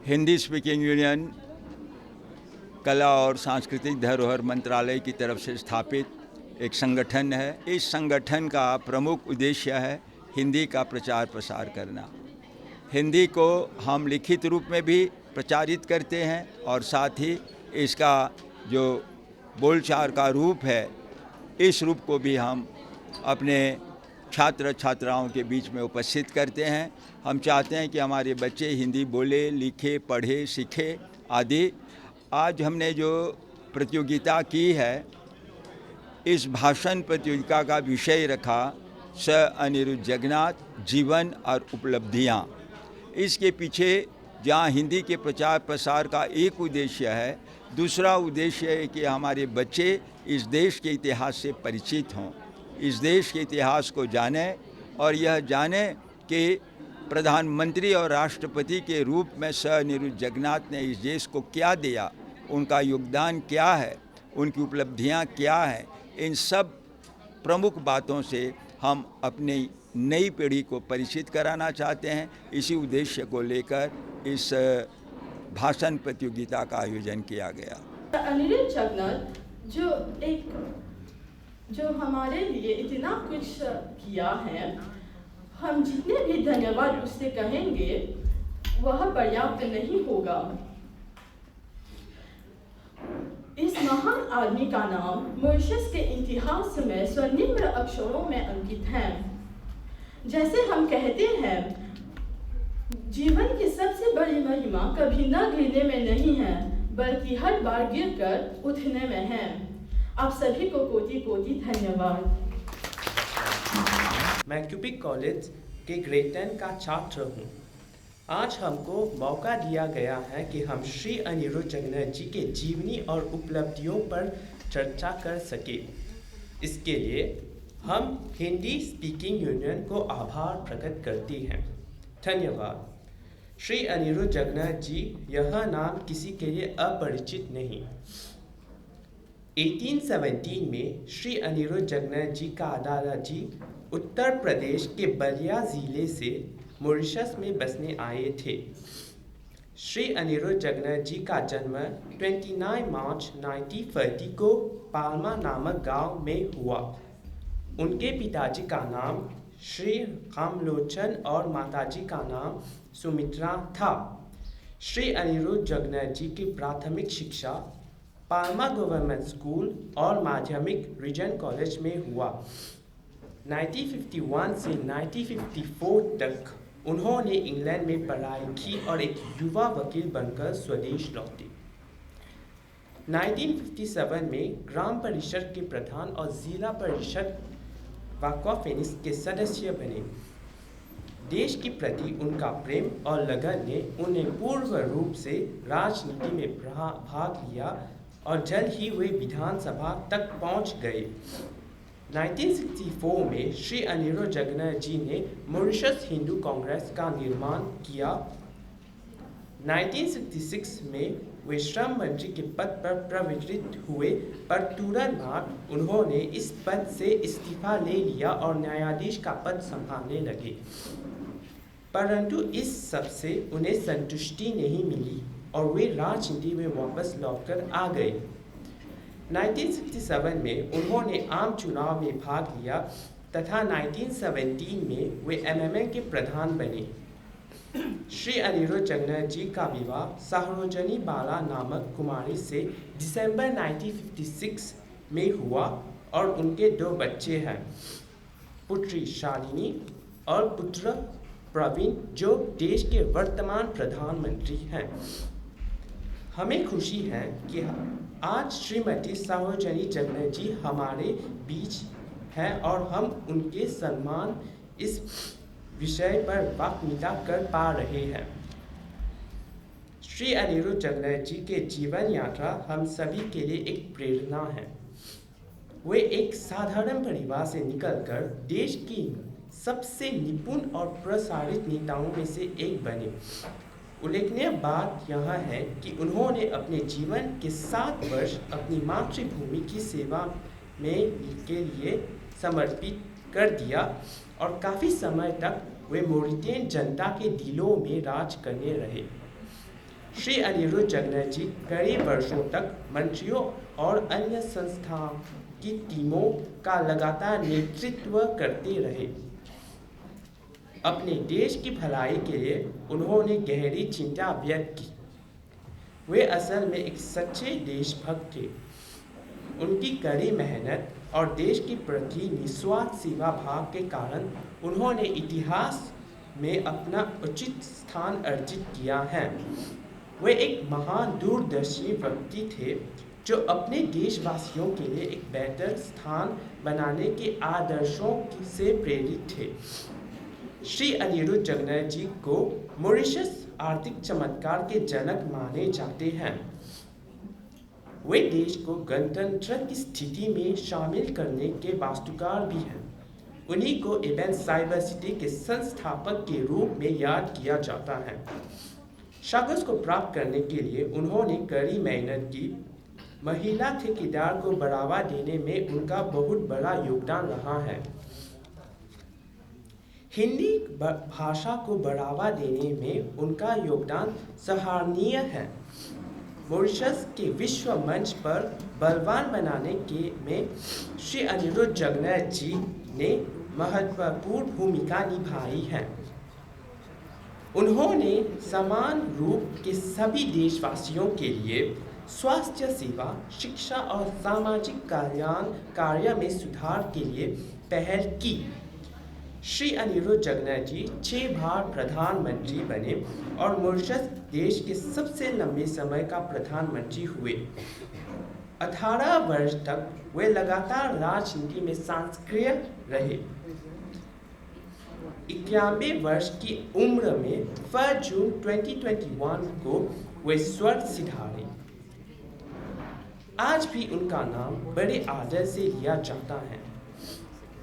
Hindi speaking union कला और सांस्कृतिक धरोहर मंत्रालय की तरफ से स्थापित एक संगठन है। इस संगठन का प्रमुख उद्देश्य है हिंदी का प्रचार प्रसार करना। हिंदी को हम लिखित रूप में भी प्रचारित करते हैं और साथ ही इसका जो बोलचाल का रूप है, इस रूप को भी हम अपने छात्र छात्राओं के बीच में उपस्थित करते हैं। हम चाहते हैं कि हमारे बच्चे हिंदी बोले, लिखे, पढ़े, सीखे आदि। आज हमने जो प्रतियोगिता की है, इस भाषण प्रतियोगिता का विषय रखा सर अनिरुद्ध जगन्नाथ जीवन और उपलब्धियाँ। इसके पीछे जहाँ हिंदी के प्रचार प्रसार का एक उद्देश्य है, दूसरा उद्देश्य है कि हमारे बच्चे इस देश के इतिहास से परिचित हों, इस देश के इतिहास को जानें और यह जानें कि प्रधानमंत्री और राष्ट्रपति के रूप में सर अनिरुद्ध जगन्नाथ ने इस देश को क्या दिया, उनका योगदान क्या है, उनकी उपलब्धियां क्या हैं। इन सब प्रमुख बातों से हम अपनी नई पीढ़ी को परिचित कराना चाहते हैं। इसी उद्देश्य को लेकर इस भाषण प्रतियोगिता का आयोजन किया गया। अनिरुद्ध जगन्नाथ जो हमारे लिए इतना कुछ किया है, हम जितने भी धन्यवाद उससे कहेंगे वह पर्याप्त नहीं होगा। इस महान आदमी का नाम मॉरिशस के इतिहास में स्वर्णिम अक्षरों में अंकित है। जैसे हम कहते हैं, जीवन की सबसे बड़ी महिमा कभी न गिरने में नहीं है, बल्कि हर बार गिरकर उठने में है। आप सभी को कोटि कोटि धन्यवाद। मैं क्यूबिक कॉलेज के ग्रेड 10 का छात्र हूँ। आज हमको मौका दिया गया है कि हम श्री अनिरुद्ध जगन्नाथ जी के जीवनी और उपलब्धियों पर चर्चा कर सके। इसके लिए हम हिंदी स्पीकिंग यूनियन को आभार प्रकट करती हैं। धन्यवाद। श्री अनिरुद्ध जगन्नाथ जी, यह नाम किसी के लिए अपरिचित नहीं। 1817 में श्री अनिरुद्ध जगन्नाथ जी का दादाजी उत्तर प्रदेश के बलिया जिले से मॉरिशस में बसने आए थे। श्री अनिरुद्ध जगन्नाथ जी का जन्म 29 मार्च 1930 को पाल्मा नामक गांव में हुआ। उनके पिताजी का नाम श्री रामलोचन और माताजी का नाम सुमित्रा था। श्री अनिरुद्ध जगन्नाथ जी की प्राथमिक शिक्षा पाल्मा गवर्नमेंट स्कूल और माध्यमिक रीजन कॉलेज में हुआ। 1951 से 1954 तक उन्होंने इंग्लैंड में पढ़ाई की और एक युवा वकील बनकर स्वदेश लौटे। 1957 में ग्राम परिषद के प्रधान और जिला परिषद वाक्वाफेनिस के सदस्य बने। देश के प्रति उनका प्रेम और लगन ने उन्हें पूर्ण रूप से राजनीति में भाग लिया और जल्द ही वे विधानसभा तक पहुंच गए। 1964 में श्री अनिरुद्ध जगन्नाथ जी ने मॉरिशस हिंदू कांग्रेस का निर्माण किया। 1966 में वे श्रम मंत्री के पद पर प्रविष्ट हुए, पर तुरंत बाद उन्होंने इस पद से इस्तीफा ले लिया और न्यायाधीश का पद संभालने लगे। परंतु इस सब से उन्हें संतुष्टि नहीं मिली और वे राजनीति में वापस लौटकर आ गए। 1967 में उन्होंने आम चुनाव में भाग लिया तथा 1917 में वे MMA के प्रधान बने। श्री अनिरुद्ध जगन्नाथ जी का विवाह सरोजनी बाला नामक कुमारी से दिसंबर 1956 में हुआ और उनके 2 बच्चे हैं, पुत्री शालिनी और पुत्र प्रवीण, जो देश के वर्तमान प्रधानमंत्री हैं। हमें खुशी है कि आज श्रीमती सरोजनी जगन्नाथ जी हमारे बीच हैं और हम उनके सम्मान इस विषय पर वक्तव्य कर पा रहे हैं। श्री अनिरुद्ध जगन्नाथ जी के जीवन यात्रा हम सभी के लिए एक प्रेरणा है। वे एक साधारण परिवार से निकलकर देश की सबसे निपुण और प्रसारित नेताओं में से एक बने। उल्लेखनीय बात यह है कि उन्होंने अपने जीवन के 7 वर्ष अपनी मातृभूमि की सेवा में के लिए समर्पित कर दिया और काफ़ी समय तक वे मॉरिटियन जनता के दिलों में राज करने रहे। श्री अनिरुद्ध जगन्नाथ जी कई वर्षों तक मंत्रियों और अन्य संस्थाओं की टीमों का लगातार नेतृत्व करते रहे। अपने देश की भलाई के लिए उन्होंने गहरी चिंता व्यक्त की। वे असल में एक सच्चे देशभक्त थे। उनकी कड़ी मेहनत और देश के प्रति निस्वार्थ सेवा भाव के कारण उन्होंने इतिहास में अपना उचित स्थान अर्जित किया है। वे एक महान दूरदर्शी व्यक्ति थे जो अपने देशवासियों के लिए एक बेहतर स्थान बनाने के आदर्शों से प्रेरित थे। श्री अनिरुद्ध जगन्नाथ जी को मॉरिशस आर्थिक चमत्कार के जनक माने जाते हैं। वे देश को गणतंत्र की स्थिति में शामिल करने के वास्तुकार भी हैं। उन्हीं को एवेंस साइबर सिटी के संस्थापक के रूप में याद किया जाता है। कागज को प्राप्त करने के लिए उन्होंने कड़ी मेहनत की। महिला ठेकेदार को बढ़ावा देने में उनका बहुत बड़ा योगदान रहा है। हिंदी भाषा को बढ़ावा देने में उनका योगदान सराहनीय है। मॉरिशस के विश्व मंच पर बलवान बनाने के में श्री अनिरुद्ध जगन्नाथ जी ने महत्वपूर्ण भूमिका निभाई है। उन्होंने समान रूप के सभी देशवासियों के लिए स्वास्थ्य सेवा, शिक्षा और सामाजिक कल्याण कार्य में सुधार के लिए पहल की। श्री अनिरुद्ध जगन्नाथ जी 6 बार प्रधानमंत्री बने और मॉरिशस देश के सबसे लंबे समय का प्रधानमंत्री हुए। 18 वर्ष तक वे लगातार राजनीति में सक्रिय रहे। 91 वर्ष की उम्र में 1 जून 2021 को वे स्वर्ग सिधारे। आज भी उनका नाम बड़े आदर से लिया जाता है।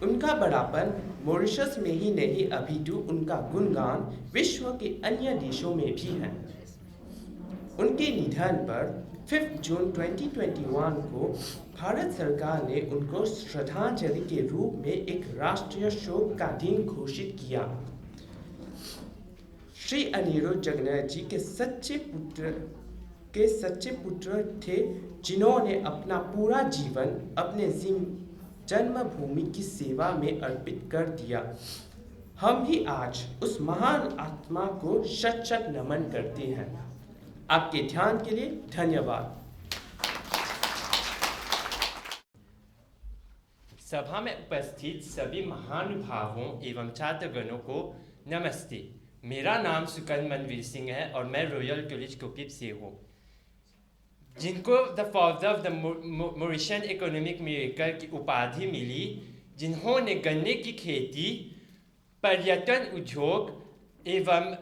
उनका बड़ापन मॉरिशस में ही नहीं अपितु उनका गुणगान विश्व के अन्य देशों में भी है। उनके निधन पर 5 जून 2021 को भारत सरकार ने उनको श्रद्धांजलि के रूप में एक राष्ट्रीय शोक का दिन घोषित किया। श्री अनिरुद्ध जगन्नाथ जी के सच्चे पुत्र थे जिन्होंने अपना पूरा जीवन अपने जन्मभूमि की सेवा में अर्पित कर दिया। हम भी आज उस महान आत्मा को शत-शत नमन करते हैं। आपके ध्यान के लिए धन्यवाद। सभा में उपस्थित सभी महानुभावों एवं छात्रगणों को नमस्ते। मेरा नाम सुकन मनवीर सिंह है और मैं रॉयल कॉलेज कुकीप से हूँ। जिनको the father of the Mauritian economic miracle की उपाधि मिली, जिन्होंने गन्ने की खेती, पर्यटन उद्योग एवं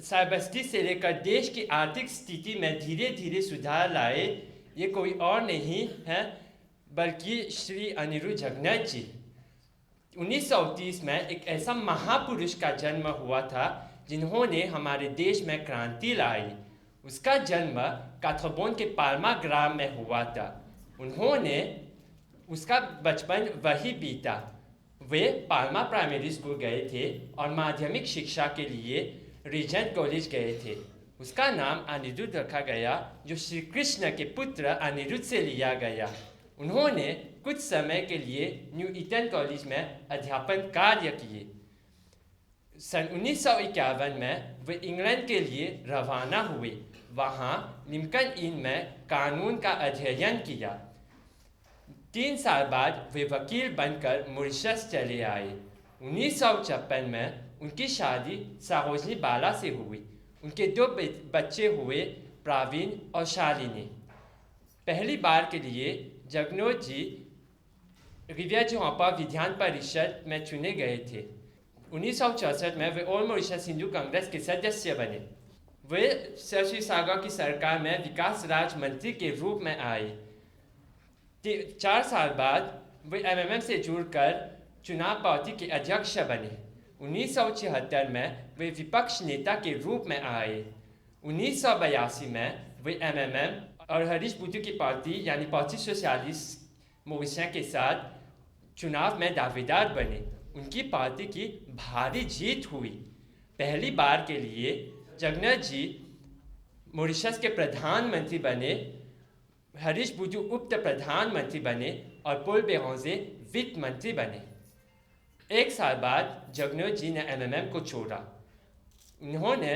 साइबस्टी से लेकर देश की आर्थिक स्थिति में धीरे धीरे सुधार लाए, ये कोई और नहीं है बल्कि श्री अनिरुद्ध जगन्नाथ जी। 1930 में एक ऐसा महापुरुष का जन्म हुआ था जिन्होंने हमारे देश में क्रांति लाई। उसका जन्म काथोबोन के पाल्मा ग्राम में हुआ था। उसका बचपन वही बीता। वे पाल्मा प्राइमरी स्कूल गए थे और माध्यमिक शिक्षा के लिए रीजेंट कॉलेज गए थे। उसका नाम अनिरुद्ध रखा गया, जो श्री कृष्ण के पुत्र अनिरुद्ध से लिया गया। उन्होंने कुछ समय के लिए न्यू ईटन कॉलेज में अध्यापन कार्य किए। सन 1951 में वे इंग्लैंड के लिए रवाना हुए। वहाँ लिंकन इन में कानून का अध्ययन किया। 3 साल बाद वे वकील बनकर मॉरिशस चले आए। 1956 में उनकी शादी सरोजनी बाला से हुई। उनके 2 बच्चे हुए, प्रवीण और शालिनी। पहली बार के लिए जगन्नाथ जी रिविया-जोहापा विधान परिषद में चुने गए थे। 1964 में वे ऑल मॉरिशस हिंदू कांग्रेस के सदस्य बने। वे सर श्री सागा की सरकार में विकास राज्य मंत्री के रूप में आए। 4 साल बाद वे एमएमएम से जुड़कर चुनाव पार्टी के अध्यक्ष बने। 1976 में वे विपक्ष नेता के रूप में आए। 1982 में वे एमएमएम और हरीश बुद्धू की पार्टी यानी पार्टी सोशलिस्ट मॉरिशस के साथ चुनाव में दावेदार बने। उनकी पार्टी की भारी जीत हुई। पहली बार के लिए जगन्नाथ जी मॉरिशस के प्रधानमंत्री बने, हरीश बुद्धू उप प्रधानमंत्री बने और पॉल बेहोंजे वित्त मंत्री बने। एक साल बाद जगनोथ जी ने एमएमएम को छोड़ा। उन्होंने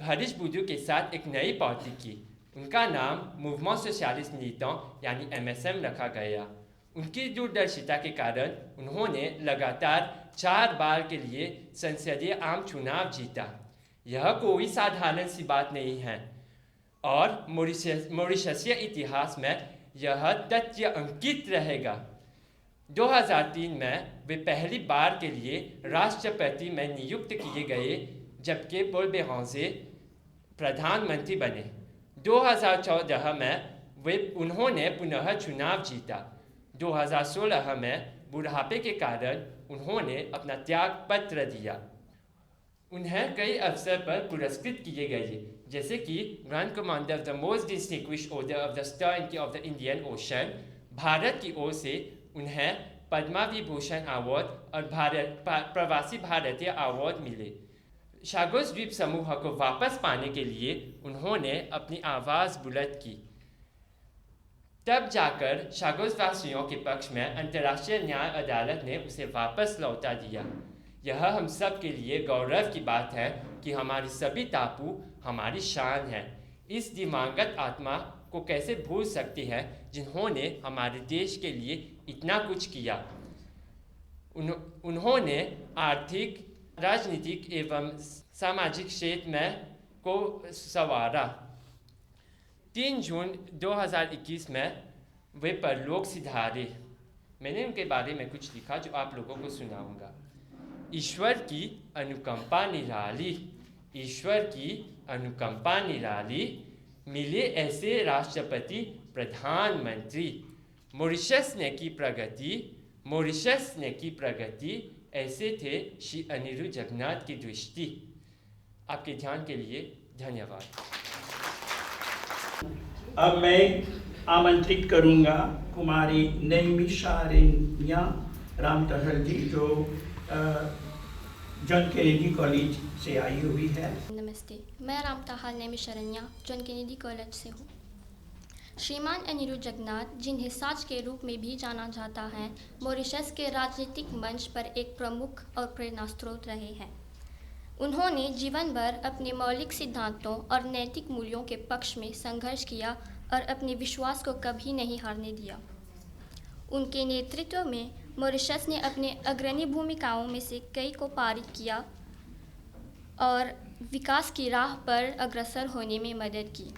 हरीश बुद्धू के साथ एक नई पार्टी की। उनका नाम मूवमेंट सोशलिस्ट मिलिटेंट यानी एमएसएम रखा गया। उनकी दूरदर्शिता के कारण उन्होंने लगातार 4 बार के लिए संसदीय आम चुनाव जीता। यह कोई साधारण सी बात नहीं है और मॉरिशसीय इतिहास में यह तथ्य अंकित रहेगा। 2003 में वे पहली बार के लिए राष्ट्रपति में नियुक्त किए गए, जबकि पॉल बेहोंजे प्रधानमंत्री बने। 2014 में उन्होंने पुनः चुनाव जीता। 2016 में बुढ़ापे के कारण उन्होंने अपना त्याग पत्र दिया। उन्हें कई अवसर पर पुरस्कृत किए गए, जैसे कि grand commander of the most distinguished order of the star of the Indian ocean. Bharat की ओर से उन्हें पद्मा विभूषण अवार्ड और प्रवासी भारतीय अवार्ड मिले। शागोस द्वीप समूह को वापस पाने के लिए उन्होंने अपनी आवाज़ बुलंद की। तब जाकर शागोस वासियों के पक्ष में अंतर्राष्ट्रीय न्याय अदालत ने उसे वापस लौटा दिया। यह हम सब के लिए गौरव की बात है कि हमारी सभी टापू हमारी शान है। इस दिवंगत आत्मा को कैसे भूल सकते हैं जिन्होंने हमारे देश के लिए इतना कुछ किया। उन्होंने आर्थिक, राजनीतिक एवं सामाजिक क्षेत्र में को संवारा। 3 जून 2021 में वे परलोक सिधारे। मैंने उनके बारे में कुछ लिखा जो आप लोगों को सुनाऊंगा। ईश्वर की अनुकंपा निराली, ईश्वर की अनुकंपा निराली, मिले ऐसे राष्ट्रपति प्रधानमंत्री। मॉरिशस ने की प्रगति, मॉरिशस ने की प्रगति, ऐसे थे श्री अनिरुद्ध जगन्नाथ की दृष्टि। आपके ध्यान के लिए धन्यवाद। अब मैं आमंत्रित करूंगा कुमारी नैमिषारण्य रामटहल जी, जो जॉन कैनेडी कॉलेज से आई हुई है। नमस्ते, मैं Ramtahal Naimisharanya John Kennedy college से हूँ। श्रीमान अनिरुद्ध जगन्नाथ, जिन्हें साच के रूप में भी जाना जाता है, मॉरिशस के राजनीतिक मंच पर एक प्रमुख और प्रेरणा स्रोत रहे हैं। उन्होंने जीवन भर अपने मौलिक सिद्धांतों और नैतिक मूल्यों के पक्ष में संघर्ष किया और अपने विश्वास को कभी नहीं हारने दिया। उनके नेतृत्व में मॉरिशस ने अपने अग्रणी भूमिकाओं में से कई को पारित किया और विकास की राह पर अग्रसर होने में मदद की।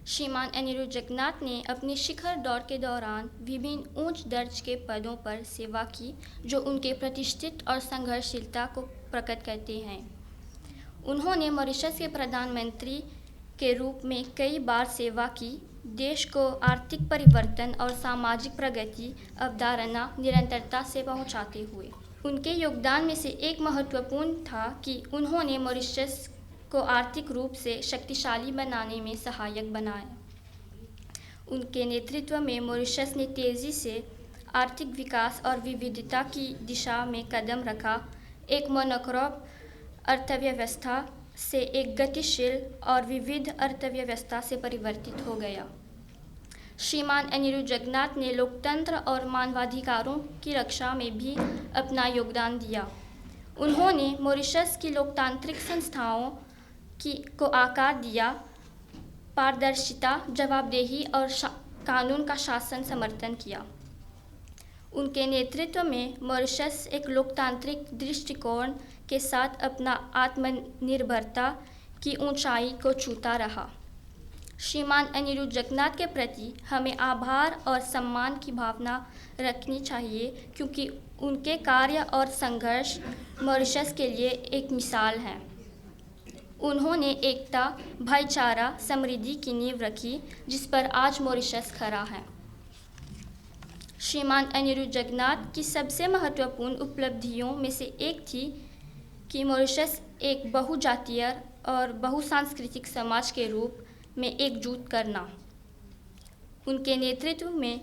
श्रीमान अनिरुद्ध जगन्नाथ ने अपने शिखर दौर के दौरान विभिन्न उच्च दर्ज के पदों पर सेवा की, जो उनके प्रतिष्ठित और संघर्षशीलता को प्रकट करते हैं। उन्होंने मॉरिशस के प्रधानमंत्री के रूप में कई बार सेवा की। देश को आर्थिक परिवर्तन और सामाजिक प्रगति अवधारणा निरंतरता से पहुंचाते हुए उनके योगदान में से एक महत्वपूर्ण था कि उन्होंने मॉरिशस को आर्थिक रूप से शक्तिशाली बनाने में सहायक बनाया। उनके नेतृत्व में मॉरिशस ने तेज़ी से आर्थिक विकास और विविधता की दिशा में कदम रखा। एक मोनोक्रॉप अर्थव्यवस्था से एक गतिशील और विविध अर्थव्यवस्था से परिवर्तित हो गया। श्रीमान अनिरुद्ध जगन्नाथ ने लोकतंत्र और मानवाधिकारों की रक्षा में भी अपना योगदान दिया। उन्होंने मॉरिशस की लोकतांत्रिक संस्थाओं को आकार दिया, पारदर्शिता, जवाबदेही और कानून का शासन समर्थन किया। उनके नेतृत्व में मॉरिशस एक लोकतांत्रिक दृष्टिकोण के साथ अपना आत्मनिर्भरता की ऊंचाई को छूता रहा। श्रीमान अनिरुद्ध जगन्नाथ के प्रति हमें आभार और सम्मान की भावना रखनी चाहिए, क्योंकि उनके कार्य और संघर्ष मॉरिशस के लिए एक मिसाल है। उन्होंने एकता, भाईचारा, समृद्धि की नींव रखी, जिस पर आज मॉरिशस खड़ा है। श्रीमान अनिरुद्ध जगन्नाथ की सबसे महत्वपूर्ण उपलब्धियों में से एक थी कि मॉरिशस एक बहुजातीय और बहुसांस्कृतिक समाज के रूप में एकजुट करना। उनके नेतृत्व में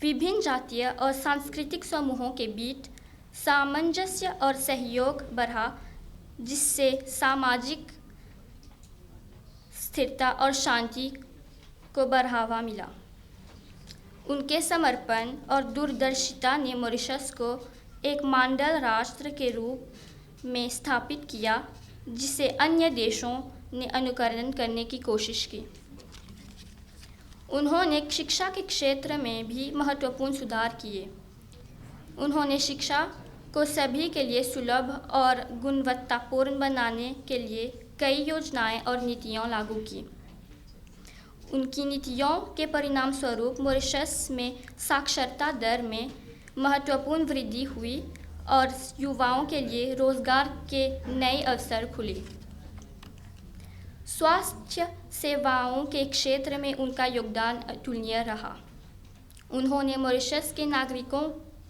विभिन्न जातीय और सांस्कृतिक समूहों के बीच सामंजस्य और सहयोग बढ़ा, जिससे सामाजिक स्थिरता और शांति को बढ़ावा मिला। उनके समर्पण और दूरदर्शिता ने मॉरिशस को एक मॉडल राष्ट्र के रूप में स्थापित किया, जिसे अन्य देशों ने अनुकरण करने की कोशिश की। उन्होंने शिक्षा के क्षेत्र में भी महत्वपूर्ण सुधार किए। उन्होंने शिक्षा को सभी के लिए सुलभ और गुणवत्तापूर्ण बनाने के लिए कई योजनाएं और नीतियां लागू की। उनकी नीतियों के परिणाम स्वरूप मॉरिशस में साक्षरता दर में महत्वपूर्ण वृद्धि हुई और युवाओं के लिए रोजगार के नए अवसर खुले। स्वास्थ्य सेवाओं के क्षेत्र में उनका योगदान अतुलनीय रहा। उन्होंने मॉरिशस के नागरिकों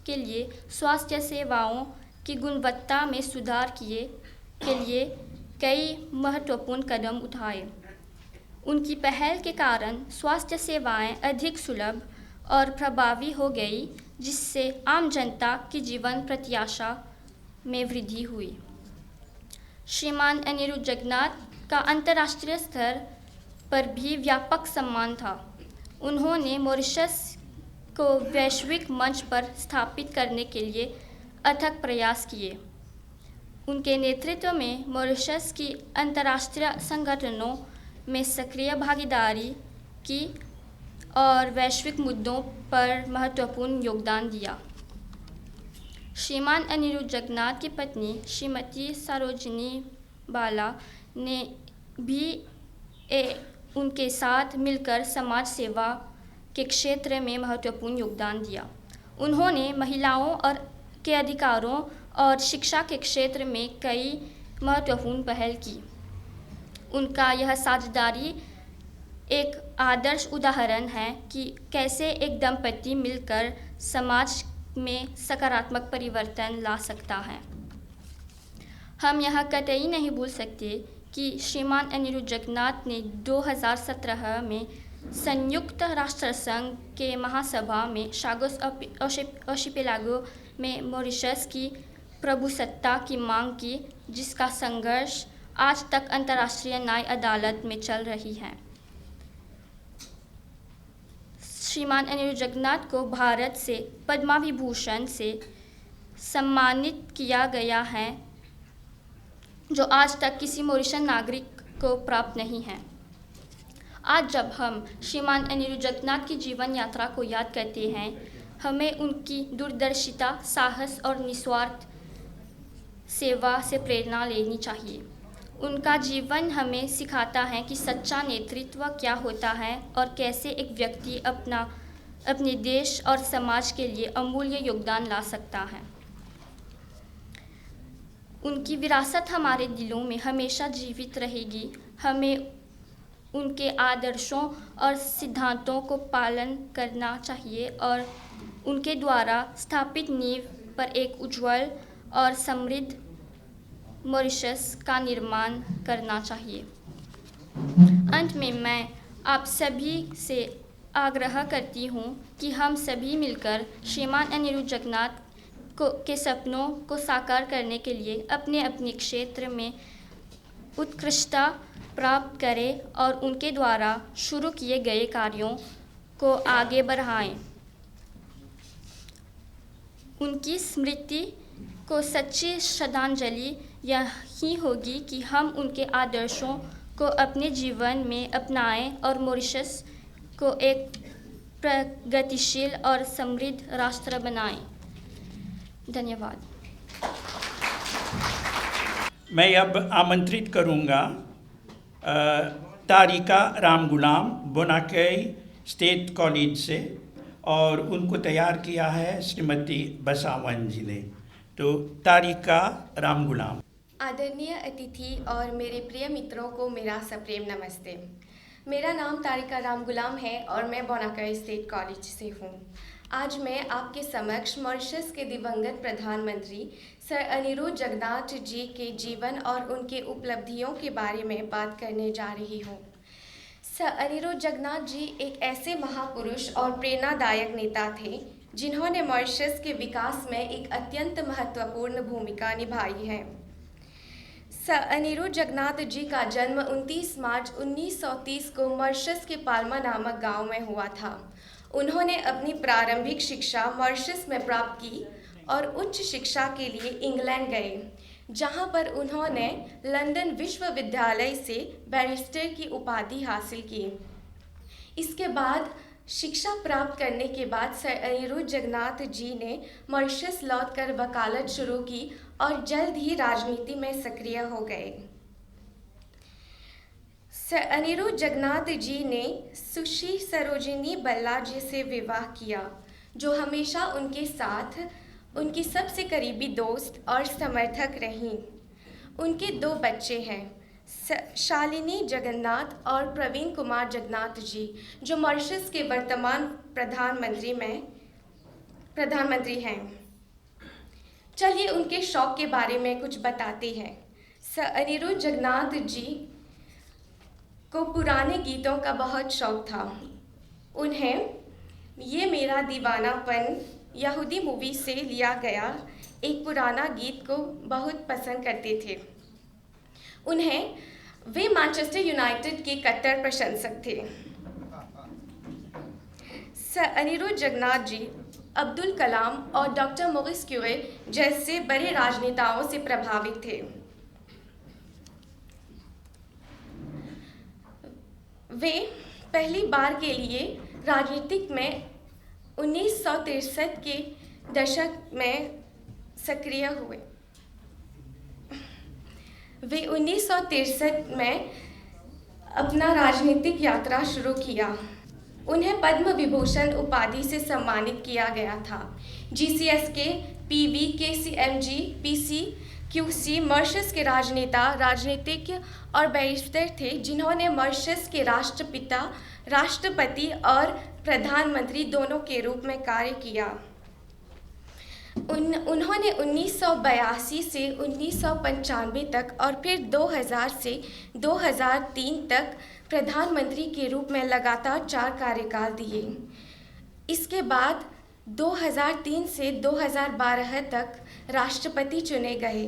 के लिए स्वास्थ्य सेवाओं की गुणवत्ता में सुधार के लिए कई महत्वपूर्ण कदम उठाए। उनकी पहल के कारण स्वास्थ्य सेवाएं अधिक सुलभ और प्रभावी हो गई, जिससे आम जनता की जीवन प्रत्याशा में वृद्धि हुई। श्रीमान अनिरुद्ध जगन्नाथ का अंतर्राष्ट्रीय स्तर पर भी व्यापक सम्मान था। उन्होंने मॉरिशस को वैश्विक मंच पर स्थापित करने के लिए अथक प्रयास किए। उनके नेतृत्व में मॉरिशस की अंतर्राष्ट्रीय संगठनों में सक्रिय भागीदारी की और वैश्विक मुद्दों पर महत्वपूर्ण योगदान दिया। श्रीमान अनिरुद्ध जगन्नाथ की पत्नी श्रीमती सरोजिनी बाला ने भी उनके साथ मिलकर समाज सेवा के क्षेत्र में महत्वपूर्ण योगदान दिया। उन्होंने महिलाओं और के अधिकारों और शिक्षा के क्षेत्र में कई महत्वपूर्ण पहल की। उनका यह साझेदारी एक आदर्श उदाहरण है कि कैसे एक दंपति मिलकर समाज में सकारात्मक परिवर्तन ला सकता है। हम यह कतई नहीं भूल सकते कि श्रीमान अनिरुद्ध जगन्नाथ ने 2017 में संयुक्त राष्ट्र संघ के महासभा में शागोस आर्चिपेलागो में मॉरिशस की प्रभुसत्ता की मांग की, जिसका संघर्ष आज तक अंतर्राष्ट्रीय न्याय अदालत में चल रही है। श्रीमान अनिरुद्ध जगन्नाथ को भारत से पद्म विभूषण से सम्मानित किया गया है, जो आज तक किसी मॉरिशन नागरिक को प्राप्त नहीं है। आज जब हम श्रीमान अनिरुद्ध जगन्नाथ की जीवन यात्रा को याद करते हैं, हमें उनकी दूरदर्शिता, साहस और निस्वार्थ सेवा से प्रेरणा लेनी चाहिए। उनका जीवन हमें सिखाता है कि सच्चा नेतृत्व क्या होता है और कैसे एक व्यक्ति अपने देश और समाज के लिए अमूल्य योगदान ला सकता है। उनकी विरासत हमारे दिलों में हमेशा जीवित रहेगी। हमें उनके आदर्शों और सिद्धांतों को पालन करना चाहिए और उनके द्वारा स्थापित नींव पर एक उज्जवल और समृद्ध मॉरिशस का निर्माण करना चाहिए। अंत में मैं आप सभी से आग्रह करती हूँ कि हम सभी मिलकर श्रीमान अनिरुद्ध जगन्नाथ के सपनों को साकार करने के लिए अपने अपने क्षेत्र में उत्कृष्टता प्राप्त करें और उनके द्वारा शुरू किए गए कार्यों को आगे बढ़ाएं। उनकी स्मृति को सच्ची श्रद्धांजलि यही होगी कि हम उनके आदर्शों को अपने जीवन में अपनाएं और मॉरिशस को एक प्रगतिशील और समृद्ध राष्ट्र बनाएं। धन्यवाद। मैं अब आमंत्रित करूंगा तारिका रामगुलाम बोनाकई स्टेट कॉलेज से, और उनको तैयार किया है श्रीमती बसावन जी ने। तो तारिका रामगुलाम। आदरणीय अतिथि और मेरे प्रिय मित्रों को मेरा सप्रेम नमस्ते। मेरा नाम तारिका रामगुलाम है और मैं बोनाकई स्टेट कॉलेज से हूँ। आज मैं आपके समक्ष मॉरिशस के दिवंगत प्रधानमंत्री सर अनिरुद्ध जगन्नाथ जी के जीवन और उनके उपलब्धियों के बारे में बात करने जा रही हूँ। सर अनिरुद्ध जगन्नाथ जी एक ऐसे महापुरुष और प्रेरणादायक नेता थे जिन्होंने मॉरिशस के विकास में एक अत्यंत महत्वपूर्ण भूमिका निभाई है। सर अनिरुद्ध जगन्नाथ जी का जन्म 29 मार्च 1930 को मॉरिशस के पाल्मा नामक गांव में हुआ था। उन्होंने अपनी प्रारंभिक शिक्षा मॉरिशस में प्राप्त की और उच्च शिक्षा के लिए इंग्लैंड गए, जहां पर उन्होंने लंदन विश्वविद्यालय से बैरिस्टर की उपाधि हासिल की। इसके बाद शिक्षा प्राप्त करने के बाद सर अनिरुद्ध जगन्नाथ जी ने मॉरिशस लौटकर वकालत शुरू की और जल्द ही राजनीति में सक्रिय हो गए। सर अनिरुद्ध जगन्नाथ जी ने सुश्री सरोजिनी बल्लाजी से विवाह किया, जो हमेशा उनके साथ उनकी सबसे करीबी दोस्त और समर्थक रहीं। उनके 2 बच्चे हैं, शालिनी जगन्नाथ और प्रवीण कुमार जगन्नाथ जी, जो मॉरिशस के वर्तमान प्रधानमंत्री हैं। चलिए उनके शौक के बारे में कुछ बताते हैं। सर अनिरुद्ध जगन्नाथ जी को पुराने गीतों का बहुत शौक था। उन्हें ये मेरा दीवानापन यहूदी मूवी से लिया गया एक पुराना गीत को बहुत पसंद करते थे। वे मैनचेस्टर यूनाइटेड के कट्टर प्रशंसक थे। सर अनिरुद्ध जगन्नाथ जी अब्दुल कलाम और डॉक्टर मोरिस क्यूरे जैसे बड़े राजनेताओं से प्रभावित थे। वे पहली बार के लिए राजनीतिक में 1963 के दशक में सक्रिय हुए। वे 1963 में अपना राजनीतिक यात्रा शुरू किया। उन्हें पद्म विभूषण उपाधि से सम्मानित किया गया था। GCSK, PV, KCMG, PC, QC Mauritius के राजनेता, राजनीतिज्ञ और बैरिस्टर थे, जिन्होंने मॉरिशस के राष्ट्रपिता, राष्ट्रपति और प्रधानमंत्री दोनों के रूप में कार्य किया। उन्होंने 1982 से 1995 तक और फिर 2000 से 2003 तक प्रधानमंत्री के रूप में लगातार 4 कार्यकाल दिए। इसके बाद 2003 से 2012 तक राष्ट्रपति चुने गए।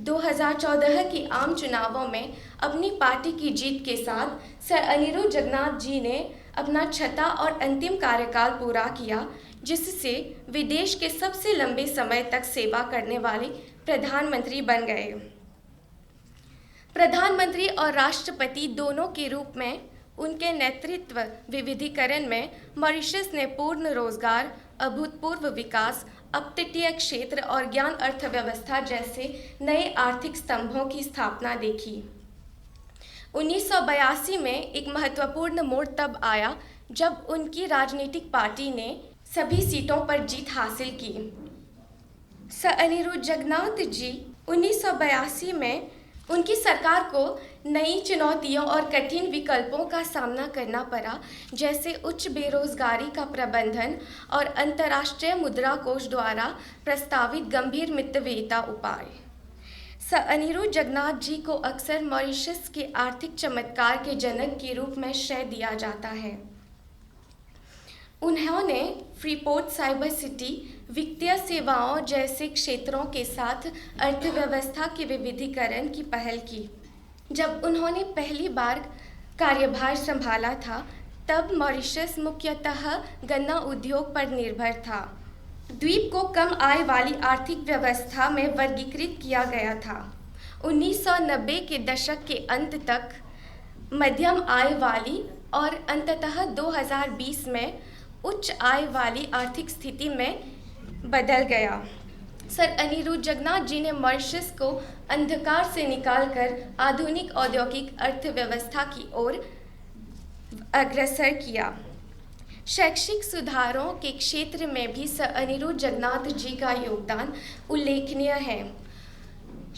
2014 के आम चुनावों में अपनी पार्टी की जीत के साथ सर अनिरुद्ध जगन्नाथ जी ने अपना 6वां और अंतिम कार्यकाल पूरा किया, जिससे वे देश के सबसे लंबे समय तक सेवा करने वाले प्रधानमंत्री बन गए। प्रधानमंत्री और राष्ट्रपति दोनों के रूप में उनके नेतृत्व विविधीकरण में मॉरिशस ने पूर्ण रोजगार, अभूतपूर्व विकास, अपतटीय क्षेत्र और ज्ञान अर्थव्यवस्था जैसे नए आर्थिक स्तंभों की स्थापना देखी। 1982 में एक महत्वपूर्ण मोड़ तब आया जब उनकी राजनीतिक पार्टी ने सभी सीटों पर जीत हासिल की। सर अनिरुद्ध जगन्नाथ जी 1982 में उनकी सरकार को नई चुनौतियों और कठिन विकल्पों का सामना करना पड़ा, जैसे उच्च बेरोजगारी का प्रबंधन और अंतर्राष्ट्रीय मुद्रा कोष द्वारा प्रस्तावित गंभीर मितव्ययिता उपाय। सर अनिरुद्ध जगन्नाथ जी को अक्सर मॉरिशस के आर्थिक चमत्कार के जनक के रूप में श्रेय दिया जाता है। उन्होंने फ्रीपोर्ट, साइबर सिटी, वित्तीय सेवाओं जैसे क्षेत्रों के साथ अर्थव्यवस्था के विविधीकरण की पहल की। जब उन्होंने पहली बार कार्यभार संभाला था, तब मॉरिशस मुख्यतः गन्ना उद्योग पर निर्भर था। द्वीप को कम आय वाली आर्थिक व्यवस्था में वर्गीकृत किया गया था। 1990 के दशक के अंत तक मध्यम आय वाली और अंततः 2020 में उच्च आय वाली आर्थिक स्थिति में बदल गया। सर अनिरुद्ध जगन्नाथ जी ने मॉरिशस को अंधकार से निकालकर आधुनिक औद्योगिक अर्थव्यवस्था की ओर अग्रसर किया। शैक्षिक सुधारों के क्षेत्र में भी सर अनिरुद्ध जगन्नाथ जी का योगदान उल्लेखनीय है।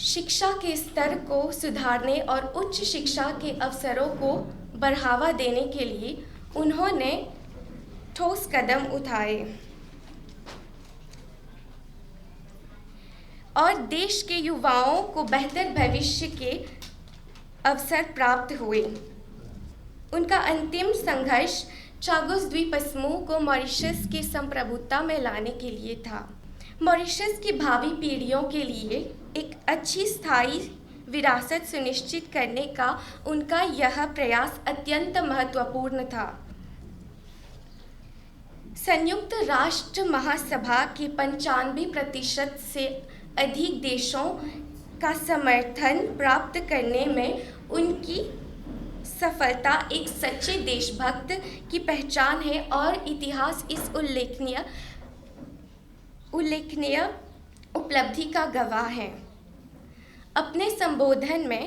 शिक्षा के स्तर को सुधारने और उच्च शिक्षा के अवसरों को बढ़ावा देने के लिए उन्होंने ठोस कदम उठाए और देश के युवाओं को बेहतर भविष्य के अवसर प्राप्त हुए। उनका अंतिम संघर्ष चागोस द्वीप समूह को मॉरिशस की संप्रभुता में लाने के लिए था। मॉरिशस की भावी पीढ़ियों के लिए एक अच्छी स्थायी विरासत सुनिश्चित करने का उनका यह प्रयास अत्यंत महत्वपूर्ण था। संयुक्त राष्ट्र महासभा के 95% से अधिक देशों का समर्थन प्राप्त करने में उनकी सफलता एक सच्चे देशभक्त की पहचान है और इतिहास इस उल्लेखनीय उपलब्धि का गवाह है। अपने संबोधन में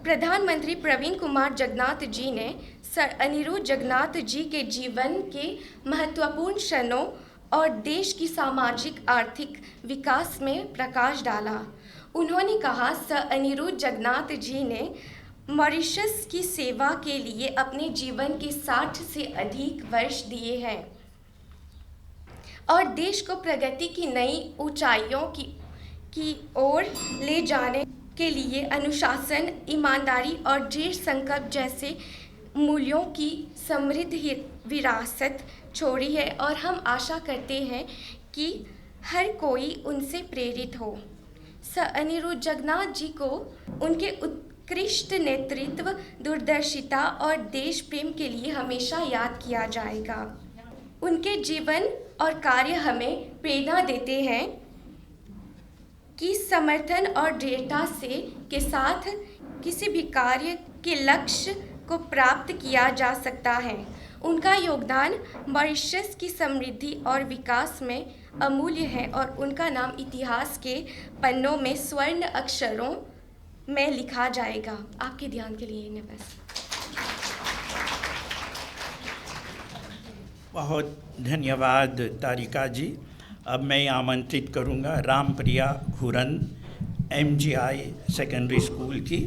प्रधानमंत्री प्रवीण कुमार जगन्नाथ जी ने सर अनिरुद्ध जगन्नाथ जी के जीवन के महत्वपूर्ण क्षणों और देश की सामाजिक आर्थिक विकास में प्रकाश डाला। उन्होंने कहा, सर अनिरुद्ध जगन्नाथ जी ने मॉरिशस की सेवा के लिए अपने जीवन के 60 से अधिक वर्ष दिए हैं और देश को प्रगति की नई ऊंचाइयों की ओर ले जाने के लिए अनुशासन, ईमानदारी और दृढ़ संकल्प जैसे मूल्यों की समृद्ध विरासत छोड़ी है और हम आशा करते हैं कि हर कोई उनसे प्रेरित हो। सर अनिरुद्ध जगन्नाथ जी को उनके उत्कृष्ट नेतृत्व, दूरदर्शिता और देश प्रेम के लिए हमेशा याद किया जाएगा। उनके जीवन और कार्य हमें प्रेरणा देते हैं कि समर्थन और दृढ़ता के साथ किसी भी कार्य के लक्ष्य को प्राप्त किया जा सकता है। उनका योगदान मॉरिशस की समृद्धि और विकास में अमूल्य है और उनका नाम इतिहास के पन्नों में स्वर्ण अक्षरों में लिखा जाएगा। आपके ध्यान के लिए नमस्कार। बहुत धन्यवाद तारिका जी। अब मैं आमंत्रित करूंगा Rampriya Ghuran MGI secondary school की,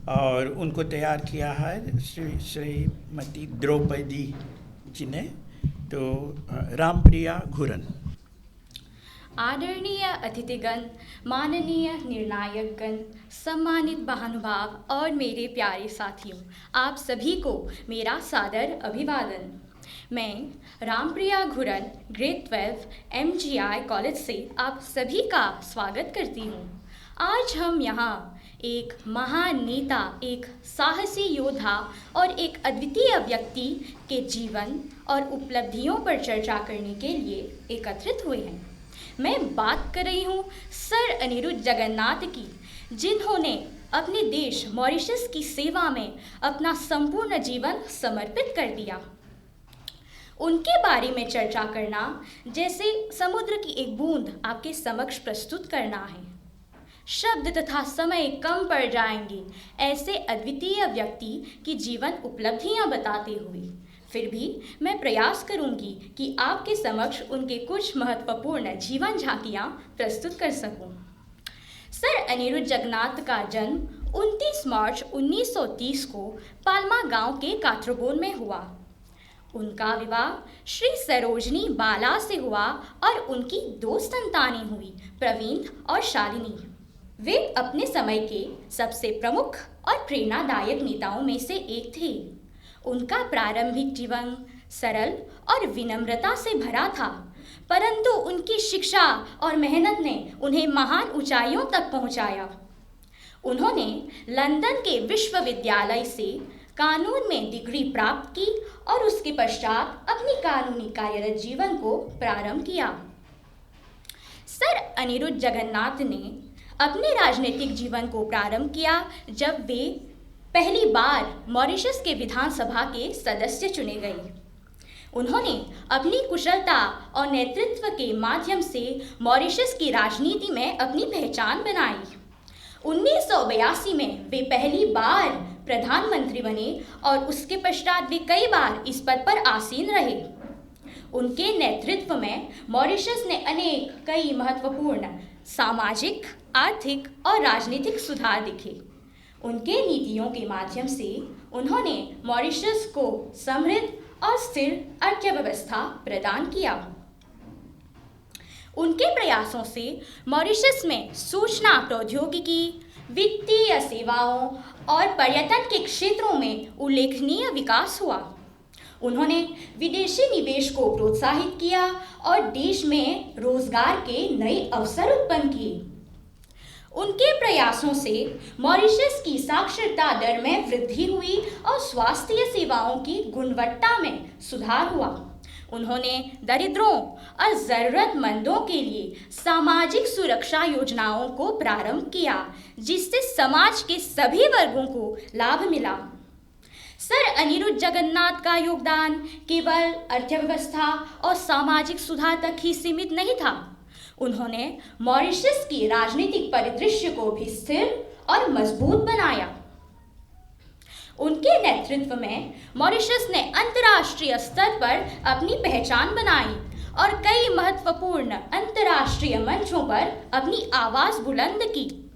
और उनको तैयार किया है श्रीमती द्रौपदी जी ने। तो रामप्रिया घुरन। आदरणीय अतिथिगण, माननीय निर्णायकगण, सम्मानित महानुभाव और मेरे प्यारे साथियों, आप सभी को मेरा सादर अभिवादन। मैं Rampriya Ghuran grade 12 MGI college से आप सभी का स्वागत करती हूँ। आज हम यहाँ एक महान नेता, एक साहसी योद्धा और एक अद्वितीय व्यक्ति के जीवन और उपलब्धियों पर चर्चा करने के लिए एकत्रित हुए हैं। मैं बात कर रही हूँ सर अनिरुद्ध जगन्नाथ की, जिन्होंने अपने देश मॉरिशस की सेवा में अपना संपूर्ण जीवन समर्पित कर दिया। उनके बारे में चर्चा करना जैसे समुद्र की एक बूंद आपके समक्ष प्रस्तुत करना है। शब्द तथा समय कम पड़ जाएंगे ऐसे अद्वितीय व्यक्ति की जीवन उपलब्धियां बताते हुए। फिर भी मैं प्रयास करूंगी कि आपके समक्ष उनके कुछ महत्वपूर्ण जीवन झांकियां प्रस्तुत कर सकूं। सर अनिरुद्ध जगन्नाथ का जन्म 29 मार्च 1930 को पाल्मा गांव के कात्रबोन में हुआ। उनका विवाह श्री सरोजनी बाला से हुआ और उनकी 2 संतानें हुई, प्रवीण और शालिनी। वे अपने समय के सबसे प्रमुख और प्रेरणादायक नेताओं में से एक थे। उनका प्रारंभिक जीवन सरल और विनम्रता से भरा था, परंतु उनकी शिक्षा और मेहनत ने उन्हें महान ऊंचाइयों तक पहुंचाया। उन्होंने लंदन के विश्वविद्यालय से कानून में डिग्री प्राप्त की और उसके पश्चात अपनी कानूनी कार्यरत जीवन को प्रारंभ किया। सर अनिरुद्ध जगन्नाथ ने अपने राजनीतिक जीवन को प्रारंभ किया जब वे पहली बार मॉरिशस के विधानसभा के सदस्य चुने गए। उन्होंने अपनी कुशलता और नेतृत्व के माध्यम से मॉरिशस की राजनीति में अपनी पहचान बनाई। 1982 में वे पहली बार प्रधानमंत्री बने और उसके पश्चात वे कई बार इस पद पर आसीन रहे। उनके नेतृत्व में मॉरिशस ने कई महत्वपूर्ण सामाजिक, आर्थिक और राजनीतिक सुधार दिखे। उनके नीतियों के माध्यम से उन्होंने मॉरिशस को समृद्ध और स्थिर अर्थव्यवस्था प्रदान किया। उनके प्रयासों से मॉरिशस में सूचना प्रौद्योगिकी, वित्तीय सेवाओं और पर्यटन के क्षेत्रों में उल्लेखनीय विकास हुआ। उन्होंने विदेशी निवेश को प्रोत्साहित किया और देश में रोजगार के नए अवसर उत्पन्न किए। उनके प्रयासों से मॉरिशस की साक्षरता दर में वृद्धि हुई और स्वास्थ्य सेवाओं की गुणवत्ता में सुधार हुआ। उन्होंने दरिद्रों और ज़रूरतमंदों के लिए सामाजिक सुरक्षा योजनाओं को प्रारंभ किया, जिससे समाज के सभी वर्गों को लाभ मिला। सर अनिरुद्ध जगन्नाथ का योगदान केवल अर्थव्यवस्था और सामाजिक सुधार तक ही सीमित नहीं था। उन्होंने मॉरिशस की राजनीतिक परिदृश्य को भी स्थिर और मजबूत बनाया। उनके नेतृत्व में मॉरिशस ने अंतर्राष्ट्रीय स्तर पर अपनी पहचान बनाई और कई महत्वपूर्ण अंतर्राष्ट्रीय मंचों पर अपनी आवाज़ बुलंद की।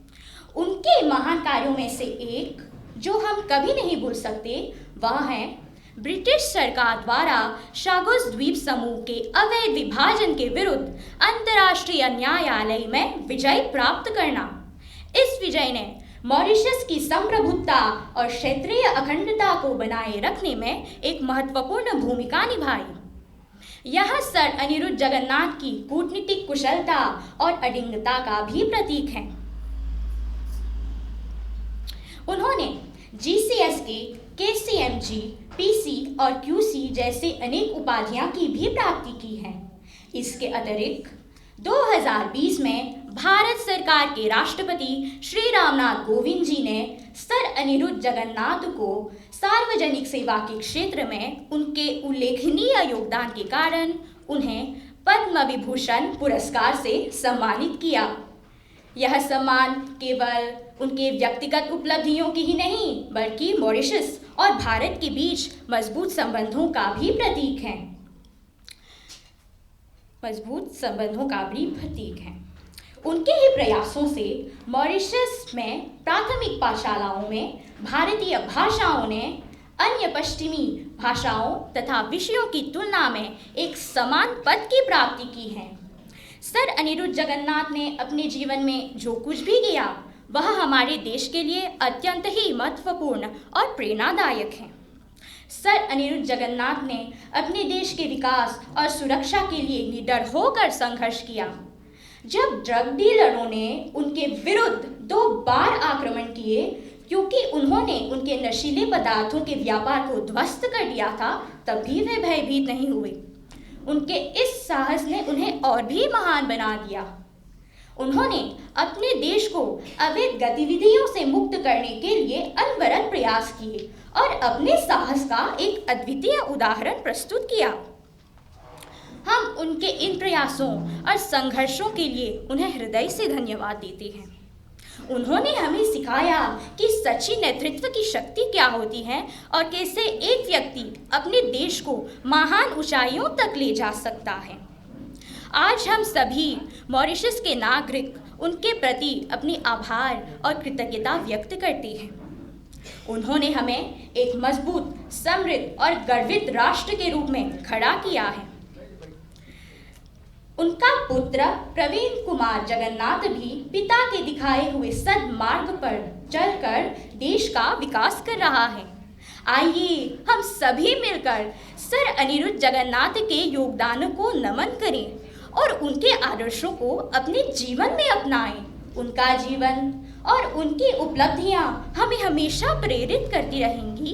उनके महान कार्यों में से एक जो हम कभी नहीं भूल सकते वह है ब्रिटिश सरकार द्वारा शागोस द्वीप समूह के अवैध विभाजन के विरुद्ध अंतर्राष्ट्रीय न्यायालय में विजय प्राप्त करना। इस विजय ने मॉरिशस की संप्रभुता और क्षेत्रीय अखंडता को बनाए रखने में एक महत्वपूर्ण भूमिका निभाई। यह सर अनिरुद्ध जगन्नाथ की कूटनीतिक कुशलता और अडिंगता का भी प्रतीक है। उन्होंने GCSK, KCMG, PC और QC जैसे अनेक उपाधियां की भी प्राप्ति की है। इसके अतिरिक्त 2020 में भारत सरकार के राष्ट्रपति श्री रामनाथ कोविंद जी ने सर अनिरुद्ध जगन्नाथ को सार्वजनिक सेवा के क्षेत्र में उनके उल्लेखनीय योगदान के कारण उन्हें पद्म विभूषण पुरस्कार से सम्मानित किया। यह सम्मान केवल उनके व्यक्तिगत उपलब्धियों की ही नहीं बल्कि मॉरिशस और भारत के बीच मजबूत संबंधों का भी प्रतीक है। उनके ही प्रयासों से मॉरिशस में प्राथमिक पाठशालाओं में भारतीय भाषाओं ने अन्य पश्चिमी भाषाओं तथा विषयों की तुलना में एक समान पद की प्राप्ति की है। सर अनिरुद्ध जगन्नाथ ने अपने जीवन में जो कुछ भी किया वह हमारे देश के लिए अत्यंत ही महत्वपूर्ण और प्रेरणादायक है। सर अनिरुद्ध जगन्नाथ ने अपने देश के विकास और सुरक्षा के लिए निडर होकर संघर्ष किया। जब ड्रग डीलरों ने उनके विरुद्ध 2 बार आक्रमण किए क्योंकि उन्होंने उनके नशीले पदार्थों के व्यापार को ध्वस्त कर दिया था, तब भी वे भयभीत नहीं हुए। उनके इस साहस ने उन्हें और भी महान बना दिया। उन्होंने अपने देश को अवैध गतिविधियों से मुक्त करने के लिए अनवरत प्रयास किए और अपने साहस का एक अद्वितीय उदाहरण प्रस्तुत किया। हम उनके इन प्रयासों और संघर्षों के लिए उन्हें हृदय से धन्यवाद देते हैं। उन्होंने हमें सिखाया कि सच्ची नेतृत्व की शक्ति क्या होती है और कैसे एक व्यक्ति अपने देश को महान ऊंचाइयों तक ले जा सकता है। आज हम सभी मॉरिशस के नागरिक उनके प्रति अपनी आभार और कृतज्ञता व्यक्त करते हैं। उन्होंने हमें एक मजबूत, समृद्ध और गर्वित राष्ट्र के रूप में खड़ा किया है। उनका पुत्र प्रवीण कुमार जगन्नाथ भी पिता के दिखाए हुए सद्मार्ग पर चलकर देश का विकास कर रहा है। आइए हम सभी मिलकर सर अनिरुद्ध जगन्नाथ के योगदान को नमन करें और उनके आदर्शों को अपने जीवन में अपनाएं। उनका जीवन और उनकी उपलब्धियां हमें हमेशा प्रेरित करती रहेंगी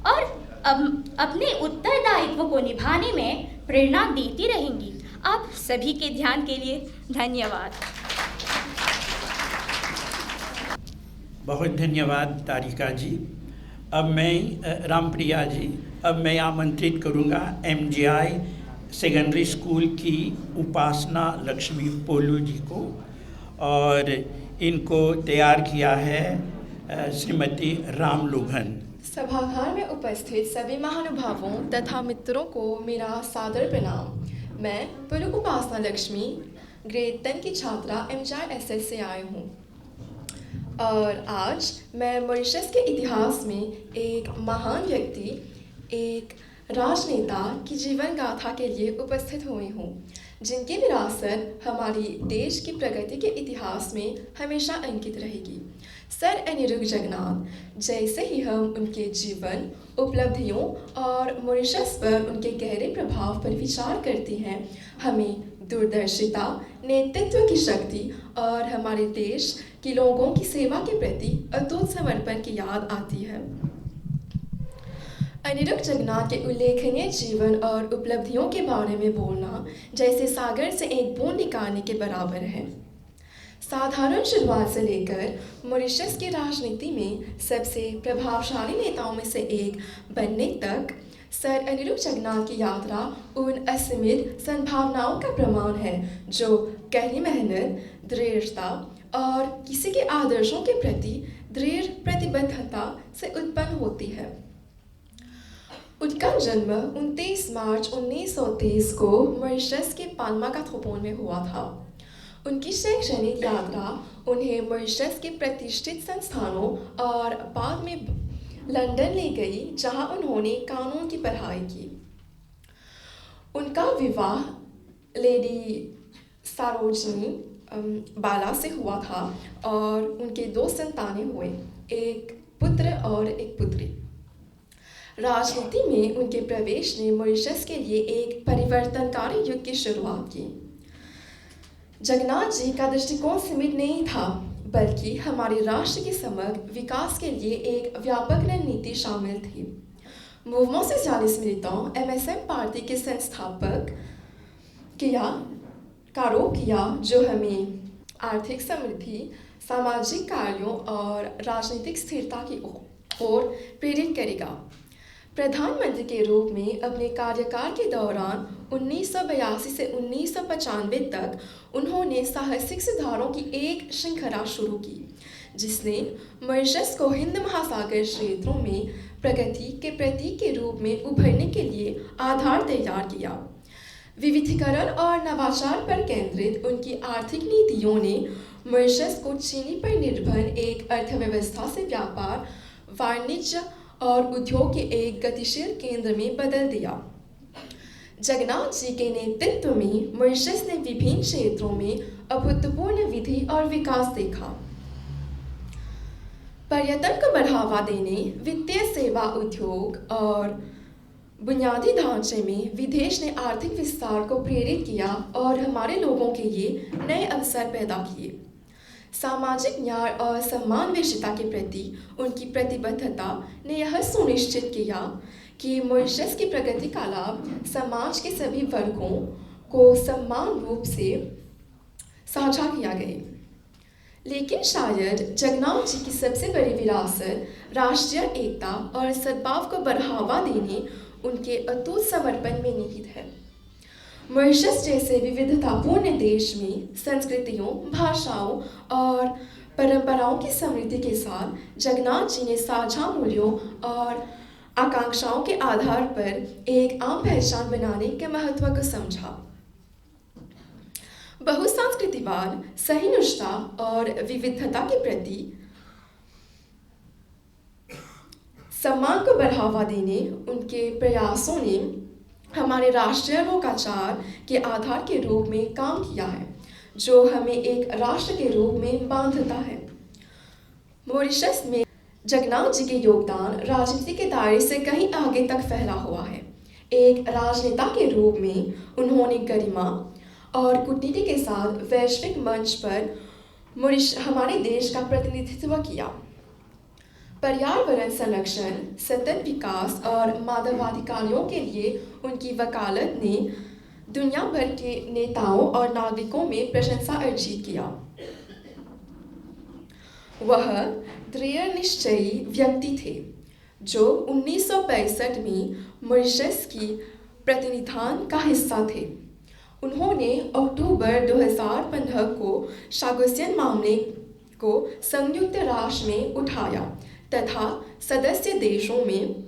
और अपने उत्तरदायित्व को निभाने में प्रेरणा देती रहेंगी। आप सभी के ध्यान के लिए धन्यवाद। बहुत धन्यवाद तारिका जी। अब मैं रामप्रिया जी, अब मैं आमंत्रित करूंगा MGI सेकेंडरी स्कूल की उपासना लक्ष्मी पोलू जी को, और इनको तैयार किया है श्रीमती रामलुघन। सभागार में उपस्थित सभी महानुभावों तथा मित्रों को मेरा सादर प्रणाम। मैं पोलू उपासना लक्ष्मी ग्रेड 10 की छात्रा MGI SS से आई हूँ और आज मैं मॉरिशस के इतिहास में एक महान व्यक्ति, एक राजनेता की जीवन गाथा के लिए उपस्थित हुई हूँ, जिनकी विरासत हमारी देश की प्रगति के इतिहास में हमेशा अंकित रहेगी। सर अनिरुद्ध जगन्नाथ, जैसे ही हम उनके जीवन, उपलब्धियों और मॉरिशस पर उनके गहरे प्रभाव पर विचार करते हैं, हमें दूरदर्शिता, नेतृत्व की शक्ति और हमारे देश के लोगों की सेवा के प्रति अटूट समर्पण की याद आती है। अनिरुद्ध जगन्नाथ के उल्लेखनीय जीवन और उपलब्धियों के बारे में बोलना जैसे सागर से एक बूंद निकालने के बराबर है। साधारण शुरुआत से लेकर मॉरिशस की राजनीति में सबसे प्रभावशाली नेताओं में से एक बनने तक सर अनिरुद्ध जगन्नाथ की यात्रा उन असीमित संभावनाओं का प्रमाण है जो गहरी मेहनत, दृढ़ता और किसी के आदर्शों के प्रति दृढ़ प्रतिबद्धता से उत्पन्न होती है। उनका जन्म 29 मार्च 1923 को मॉरिशस के पाल्मा काथोपोन में हुआ था। उनकी शैक्षणिक यात्रा उन्हें मॉरिशस के प्रतिष्ठित संस्थानों और बाद में लंदन ले गई, जहां उन्होंने कानून की पढ़ाई की। उनका विवाह लेडी सरोजनी बाला से हुआ था और उनके 2 संतानें हुए, एक पुत्र और एक पुत्री। राजनीति में उनके प्रवेश ने मॉरिशस के लिए एक परिवर्तनकारी युग की शुरुआत की। जगन्नाथ जी का दृष्टिकोण सीमित नहीं था, बल्कि हमारे राष्ट्र के समग्र विकास के लिए एक व्यापक रणनीति शामिल थी। Movement socialist militant MSM party के संस्थापक कारों किया, जो हमें आर्थिक समृद्धि, सामाजिक कार्यों और राजनीतिक स्थिरता की ओर प्रेरित करेगा। प्रधानमंत्री के रूप में अपने कार्यकाल के दौरान 1982 से 1995 तक उन्होंने साहसिक सुधारों की एक श्रृंखला शुरू की, जिसने मॉरिशस को हिंद महासागर क्षेत्रों में प्रगति के प्रतीक के रूप में उभरने के लिए आधार तैयार किया। विविधीकरण और नवाचार पर केंद्रित उनकी आर्थिक नीतियों ने मॉरिशस को चीनी पर निर्भर एक अर्थव्यवस्था से व्यापार, वाणिज्य और उद्योग के एक गतिशील केंद्र में बदल दिया। जगन्नाथ जी के नेतृत्व में मॉरिशस ने विभिन्न क्षेत्रों में अभूतपूर्व वृद्धि और विकास देखा। पर्यटन को बढ़ावा देने, वित्तीय सेवा उद्योग और बुनियादी ढांचे में विदेश ने आर्थिक विस्तार को प्रेरित किया और हमारे लोगों के लिए नए अवसर पैदा किए। सामाजिक न्याय और समावेशिता के प्रति उनकी प्रतिबद्धता ने यह सुनिश्चित किया कि मॉरिशस की प्रगति का लाभ समाज के सभी वर्गों को समान रूप से साझा किया गया। लेकिन शायद जगन्नाथ जी की सबसे बड़ी विरासत राष्ट्रीय एकता और सद्भाव को बढ़ावा देने उनके अटूट समर्पण में निहित है। मॉरिशस जैसे विविधतापूर्ण देश में संस्कृतियों, भाषाओं और परंपराओं की समृद्धि के साथ जगन्नाथ जी ने साझा मूल्यों और आकांक्षाओं के आधार पर एक आम पहचान बनाने के महत्व को समझा। बहुसांस्कृतिकवाद, सहिष्णुता और विविधता के प्रति सम्मान को बढ़ावा देने उनके प्रयासों ने हमारे राष्ट्रीय लोकाचार के आधार के रूप में काम किया है, जो हमें एक राष्ट्र के रूप में बांधता है। मॉरिशस में जगन्नाथ जी के योगदान राजनीति के दायरे से कहीं आगे तक फैला हुआ है। एक राजनेता के रूप में उन्होंने गरिमा और कूटनीति के साथ वैश्विक मंच पर हमारे देश का प्रतिनिधित्व किया। पर्यावरण संरक्षण, सतत विकास और मानवाधिकारों के लिए उनकी वकालत ने दुनिया भर के नेताओं और नागरिकों में प्रशंसा अर्जित किया। वह दृढ़ निश्चयी व्यक्ति थे जो 1965 में मॉरिशस की प्रतिनिधान का हिस्सा थे। उन्होंने अक्टूबर 2015 को शागोसियन मामले को संयुक्त राष्ट्र में उठाया तथा सदस्य देशों में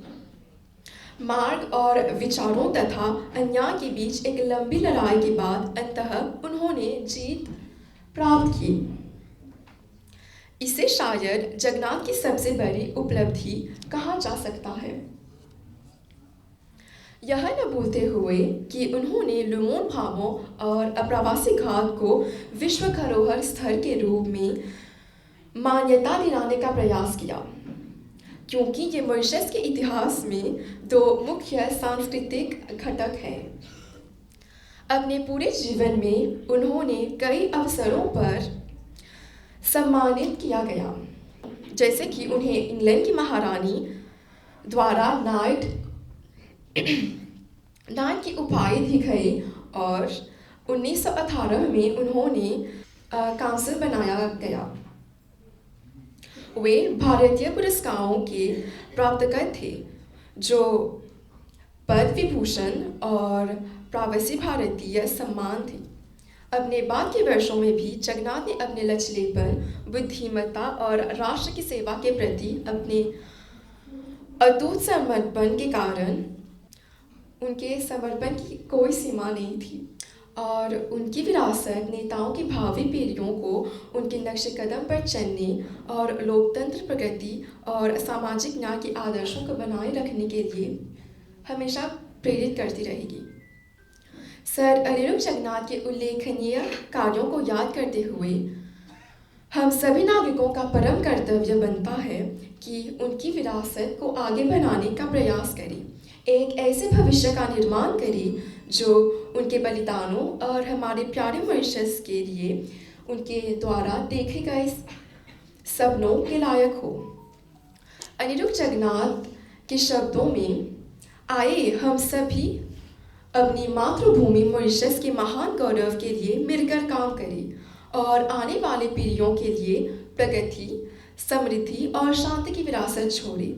मार्ग और विचारों तथा अन्याय के बीच एक लंबी लड़ाई के बाद अंततः उन्होंने जीत प्राप्त की। इसे शायद जगन्नाथ की सबसे बड़ी उपलब्धि कहा जा सकता है। यह न भूलते हुए कि उन्होंने लुमोन भावों और अप्रवासी घाट को विश्व धरोहर स्थल के रूप में मान्यता दिलाने का प्रयास किया, क्योंकि ये मॉरिशस के इतिहास में 2 मुख्य सांस्कृतिक घटक हैं। अपने पूरे जीवन में उन्होंने कई अवसरों पर सम्मानित किया गया, जैसे कि उन्हें इंग्लैंड की महारानी द्वारा नाइट की उपाधि दी गई और 1918 में उन्होंने काउंसिल बनाया गया। वे भारतीय पुरस्कारों के प्राप्तकर्ता थे, जो पद्म विभूषण और प्रवासी भारतीय सम्मान थे। अपने बाद के वर्षों में भी जगन्नाथ ने अपने लचीलेपन, बुद्धिमत्ता और राष्ट्र की सेवा के प्रति अपने अटूट समर्पण के कारण उनके समर्पण की कोई सीमा नहीं थी और उनकी विरासत नेताओं की भावी पीढ़ियों को उनके नक्शे कदम पर चलने और लोकतंत्र, प्रगति और सामाजिक न्याय के आदर्शों को बनाए रखने के लिए हमेशा प्रेरित करती रहेगी। सर अनिरुद्ध जगन्नाथ के उल्लेखनीय कार्यों को याद करते हुए हम सभी नागरिकों का परम कर्तव्य बनता है कि उनकी विरासत को आगे बढ़ाने का प्रयास करें, एक ऐसे भविष्य का निर्माण करें जो उनके बलिदानों और हमारे प्यारे मॉरिशस के लिए उनके द्वारा देखे गए सपनों के लायक हो। अनिरुद्ध जगन्नाथ के शब्दों में, आइए हम सभी अपनी मातृभूमि मॉरिशस के महान गौरव के लिए मिलकर काम करें और आने वाले पीढ़ियों के लिए प्रगति, समृद्धि और शांति की विरासत छोड़ें।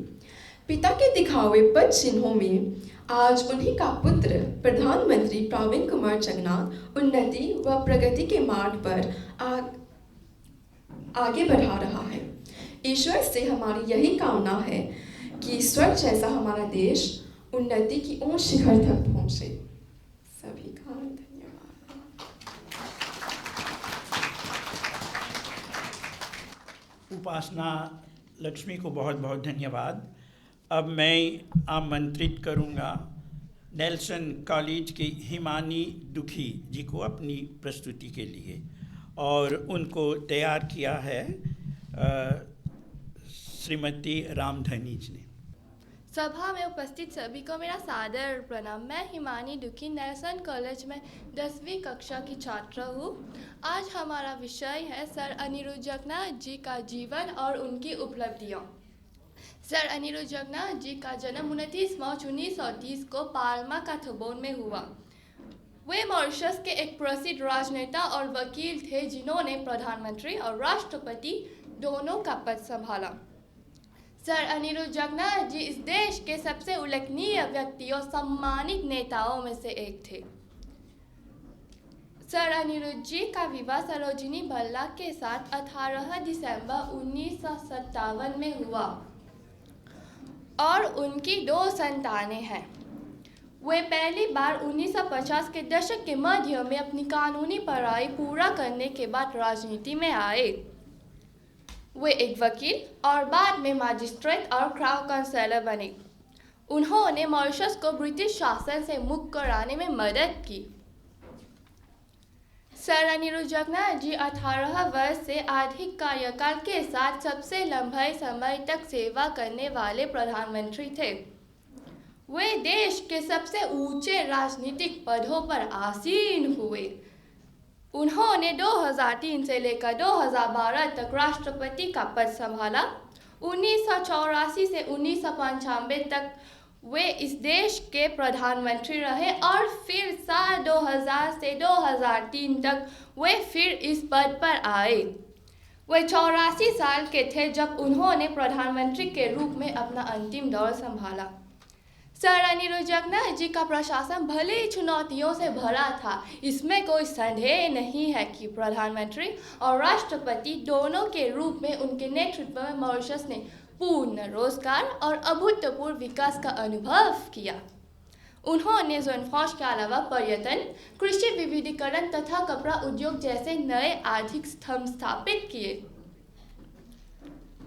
पिता के दिखावे पद चिन्हों में आज उन्हीं का पुत्र प्रधानमंत्री प्रवीण कुमार जगन्नाथ उन्नति व प्रगति के मार्ग पर आगे बढ़ा रहा है। ईश्वर से हमारी यही कामना है कि स्वर्ग जैसा हमारा देश उन्नति की ऊंच शिखर तक पहुंचे। सभी का धन्यवाद। उपासना लक्ष्मी को बहुत बहुत धन्यवाद। अब मैं आमंत्रित करूंगा नेल्सन कॉलेज के हिमानी दुखी जी को अपनी प्रस्तुति के लिए, और उनको तैयार किया है श्रीमती रामधनी जी ने। सभा में उपस्थित सभी को मेरा सादर प्रणाम। मैं हिमानी दुखी नेल्सन कॉलेज में 10वीं कक्षा की छात्रा हूँ। आज हमारा विषय है सर अनिरुद्ध जगन्नाथ जी का जीवन और उनकी उपलब्धियाँ। सर अनिरुद्ध जगन्नाथ जी का जन्म 29 मार्च 1930 को पाल्मा काथबोन में हुआ। वे मॉरिशस के एक प्रसिद्ध राजनेता और वकील थे, जिन्होंने प्रधानमंत्री और राष्ट्रपति दोनों का पद संभाला। सर अनिरुद्ध जगन्नाथ जी इस देश के सबसे उल्लेखनीय व्यक्ति और सम्मानित नेताओं में से एक थे। सर अनिरुद्ध जी का विवाह सरोजिनी भल्ला के साथ 18 दिसंबर 1957 में हुआ और उनकी 2 संतानें हैं। वे पहली बार 1950 के दशक के मध्य में अपनी कानूनी पढ़ाई पूरा करने के बाद राजनीति में आए। वे एक वकील और बाद में मजिस्ट्रेट और क्राउन काउंसिलर बने। उन्होंने मॉरिशस को ब्रिटिश शासन से मुक्त कराने में मदद की। सर अनिरुद्ध जगन्नाथ जी 18 वर्ष से अधिक कार्यकाल के साथ सबसे लंबे समय तक सेवा करने वाले प्रधानमंत्री थे। वे देश के सबसे ऊंचे राजनीतिक पदों पर आसीन हुए। उन्होंने 2003 से लेकर 2012 तक राष्ट्रपति का पद संभाला। 1984 से 1995 तक वे इस देश के प्रधानमंत्री रहे और फिर साल 2000 से 2003 तक वे फिर इस पद पर आए। वे 84 साल के थे जब उन्होंने प्रधानमंत्री के रूप में अपना अंतिम दौर संभाला। सर अनिरुद्ध जगन्नाथ जी का प्रशासन भले ही चुनौतियों से भरा था, इसमें कोई संदेह नहीं है कि प्रधानमंत्री और राष्ट्रपति दोनों के रूप में उनके नेतृत्व में मॉरिशस ने पूर्ण रोजगार और अभूतपूर्व विकास का अनुभव किया। उन्होंने जोनफॉश के अलावा पर्यटन, कृषि विविधीकरण तथा कपड़ा उद्योग जैसे नए आर्थिक स्तंभ स्थापित किए।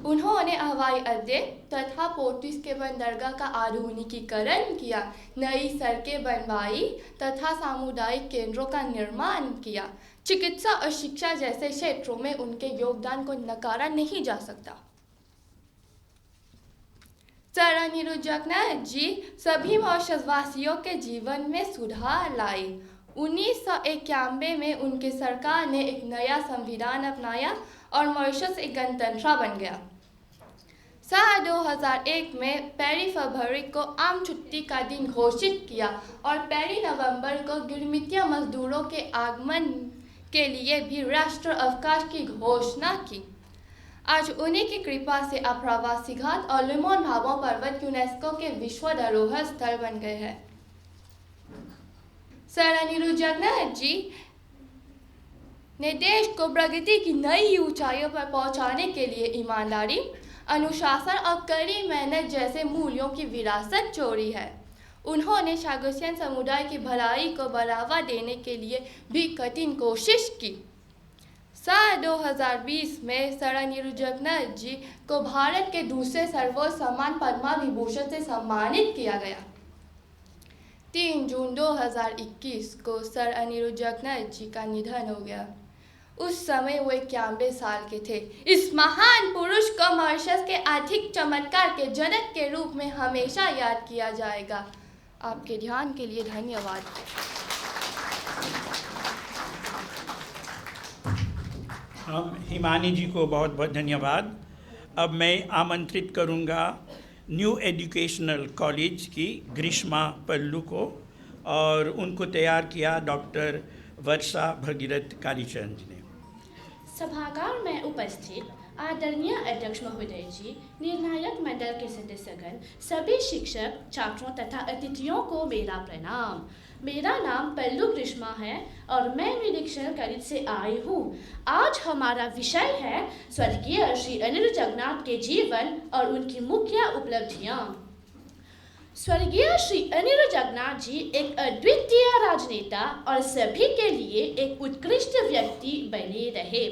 उन्होंने हवाई अड्डे तथा पोर्टिस के बंदरगाह का आधुनिकीकरण किया, नई सड़कें बनवाई तथा सामुदायिक केंद्रों का निर्माण किया। चिकित्सा और शिक्षा जैसे क्षेत्रों में उनके योगदान को नकारा नहीं जा सकता। सर अनिरुद्ध जगन्नाथ जी सभी मॉरिशस वासियों के जीवन में सुधार लाए। 1991 में उनकी सरकार ने एक नया संविधान अपनाया और मॉरिशस एक गणतंत्र बन गया। साल 2001 में पहली फरवरी को आम छुट्टी का दिन घोषित किया और पहली नवंबर को गिरमिटिया मजदूरों के आगमन के लिए भी राष्ट्र अवकाश की घोषणा की। आज उन्हीं की कृपा से आप्रवासी घाट और लिमोन भाभो पर्वत यूनेस्को के विश्व धरोहर स्थल बन गए हैं। सर अनिरुद्ध जगन्नाथ जी ने देश को प्रगति की नई ऊंचाइयों पर पहुंचाने के लिए ईमानदारी, अनुशासन और कड़ी मेहनत जैसे मूल्यों की विरासत छोड़ी है। उन्होंने सागोसियन समुदाय की भलाई को बढ़ावा देने के लिए भी कठिन कोशिश की। साल 2020 में सर अनिरुद्ध जगन्नाथ जी को भारत के दूसरे सर्वोच्च सम्मान पद्म विभूषण से सम्मानित किया गया। 3 जून 2021 को सर अनिरुद्ध जगन्नाथ जी का निधन हो गया। उस समय वो 91 साल के थे। इस महान पुरुष को मॉरिशस के आर्थिक चमत्कार के जनक के रूप में हमेशा याद किया जाएगा। आपके ध्यान के लिए धन्यवाद। हम हिमानी जी को बहुत बहुत धन्यवाद। अब मैं आमंत्रित करूंगा न्यू एजुकेशनल कॉलेज की ग्रीष्मा पल्लू को, और उनको तैयार किया डॉक्टर वर्षा भगीरथ कालीचंद जी ने। सभागार में उपस्थित आदरणीय अध्यक्ष महोदय जी, निर्णायक मंडल के सदस्यगण, सभी शिक्षक, छात्रों तथा अतिथियों को मेरा प्रणाम। मेरा नाम पल्लू ग्रीष्मा है और मैं निरीक्षण कॉलेज से आई हूँ। आज हमारा विषय है स्वर्गीय श्री अनिरुद्ध जगन्नाथ के जीवन और उनकी मुख्य उपलब्धियाँ। स्वर्गीय श्री अनिरुद्ध जगन्नाथ जी एक अद्वितीय राजनेता और सभी के लिए एक उत्कृष्ट व्यक्ति बने रहे।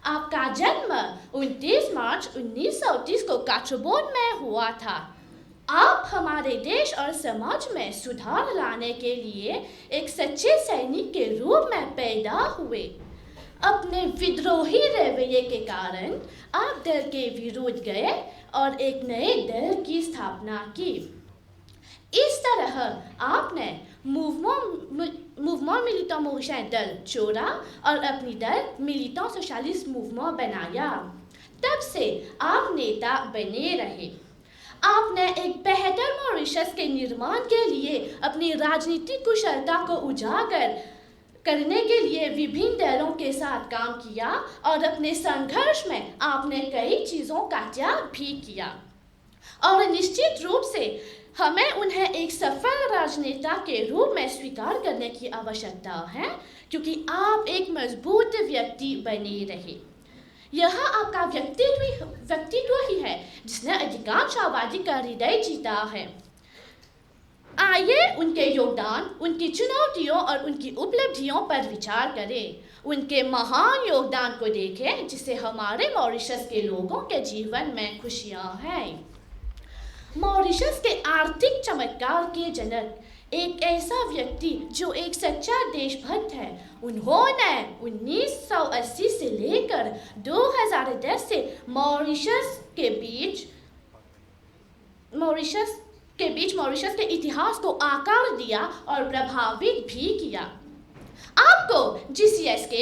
आपका जन्म 29 मार्च 1930 को काठगोदाम में हुआ था। आप हमारे देश और समाज में सुधार लाने के लिए एक सच्चे सैनिक के रूप में पैदा हुए। अपने विद्रोही रवैये के कारण आप दल के विरुद्ध गए और एक नए दल की स्थापना की। इस तरह आपने मूवमेंट मिलिटेंट मॉरिशस दल छोड़ा और अपनी दल मिलिटेंट सोशलिस्ट मूवमेंट बनाया। तब से आप नेता बने रहे। आपने एक बेहतर मॉरिशस के निर्माण के लिए अपनी राजनीतिक कुशलता को उजागर करने के लिए विभिन्न दलों के साथ काम किया और अपने संघर्ष में आपने कई चीज़ों का त्याग भी किया। और निश्चित रूप से हमें उन्हें एक सफल राजनेता के रूप में स्वीकार करने की आवश्यकता है, क्योंकि आप एक मजबूत व्यक्ति बने रहे। यह आपका व्यक्तित्व ही है जिसने अधिकांश आबादी का हृदय जीता है। आइए उनके योगदान, उनकी चुनौतियों और उनकी उपलब्धियों पर विचार करें। उनके महान योगदान को देखें जिससे हमारे मॉरिशस के लोगों के जीवन में खुशियाँ हैं। मॉरिशस के आर्थिक चमत्कार के जनक, एक ऐसा व्यक्ति जो एक सच्चा देशभक्त है। उन्होंने 1980 से लेकर 2010 से मॉरिशस के मॉरिशस के इतिहास को आकार दिया और प्रभावित भी किया। आपको GCSK,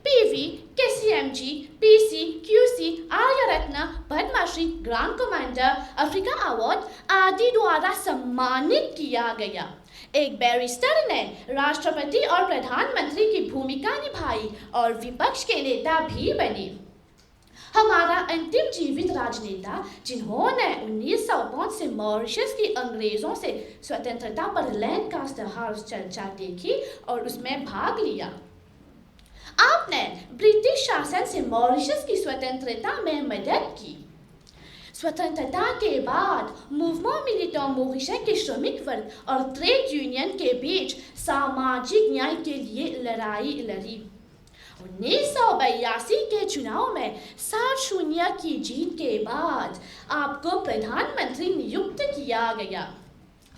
PV, KCMG, PC, QC, Arya Ratna, Padma Shri, grand commander, Africa award आदि द्वारा सम्मानित किया गया। एक बैरिस्टर ने राष्ट्रपति और प्रधानमंत्री की भूमिका निभाई और विपक्ष के नेता भी बने। हमारा अंतिम जीवित राजनेता, जिन्होंने 1905 से मॉरिशस की अंग्रेजों से स्वतंत्रता पर लैंकास्टर हाउस चर्चा देखी और उसमें भाग लिया। आपने ब्रिटिश शासन से मॉरिशस की स्वतंत्रता में मदद की। स्वतंत्रता के बाद मूवमेंट मिलिटेंट मॉरिशस के श्रमिक वर्ग और ट्रेड यूनियन के बीच सामाजिक न्याय के लिए लड़ाई लड़ी। 1982 के चुनाव में 7-0 की जीत के बाद आपको प्रधानमंत्री नियुक्त किया गया।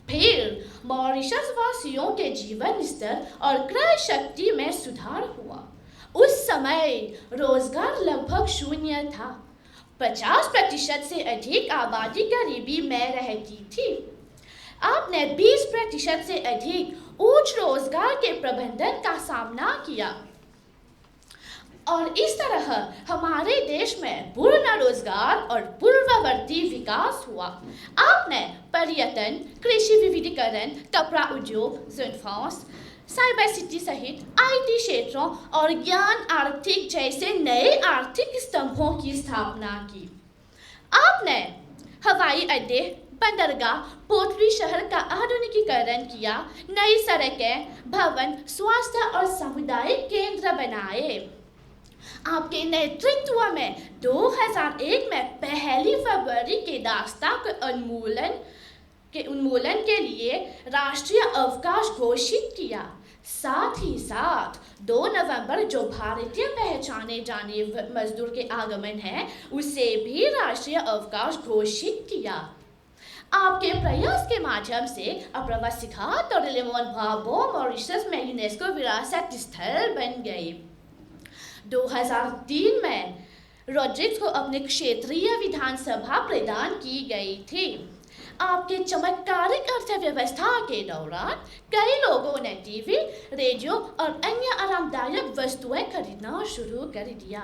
फिर मॉरिशस वासियों के जीवन स्तर और क्रय शक्ति में सुधार हुआ। उस समय रोजगार लगभग 0 था। 50% से अधिक आबादी गरीबी में रहती थी। आपने 20% से अधिक उच्च रोजगार के प्रबंधन का सामना किया और इस तरह हमारे देश में पूर्ण रोजगार और पूर्ववर्ती विकास हुआ। आपने पर्यटन, कृषि विविधीकरण, कपड़ा उद्योग, जोनफॉस, साइबर सिटी सहित IT क्षेत्रों और ज्ञान आर्थिक जैसे नए आर्थिक स्तंभों की स्थापना की। आपने हवाई अड्डे, बंदरगाह, पोटली शहर का आधुनिकीकरण किया, नई सड़कें, भवन, स्वास्थ्य और सामुदायिक केंद्र बनाए। आपके नेतृत्व में 2001 में पहली फरवरी के दास्ता के उन्मूलन के लिए राष्ट्रीय अवकाश घोषित किया। साथ ही साथ 2 नवंबर जो भारतीय पहचाने जाने मजदूर के आगमन है उसे भी राष्ट्रीय अवकाश घोषित किया। आपके प्रयास के माध्यम से अप्रवासी घाट और लेमन भाबो मॉरिशस में यूनेस्को विरासत स्थल बन गई। 2003 में रॉड्रिग्स को अपने क्षेत्रीय विधानसभा प्रदान की गई थी। आपके चमत्कारिक अर्थव्यवस्था के दौरान कई लोगों ने टीवी, रेडियो और अन्य आरामदायक वस्तुएं खरीदना शुरू कर दिया।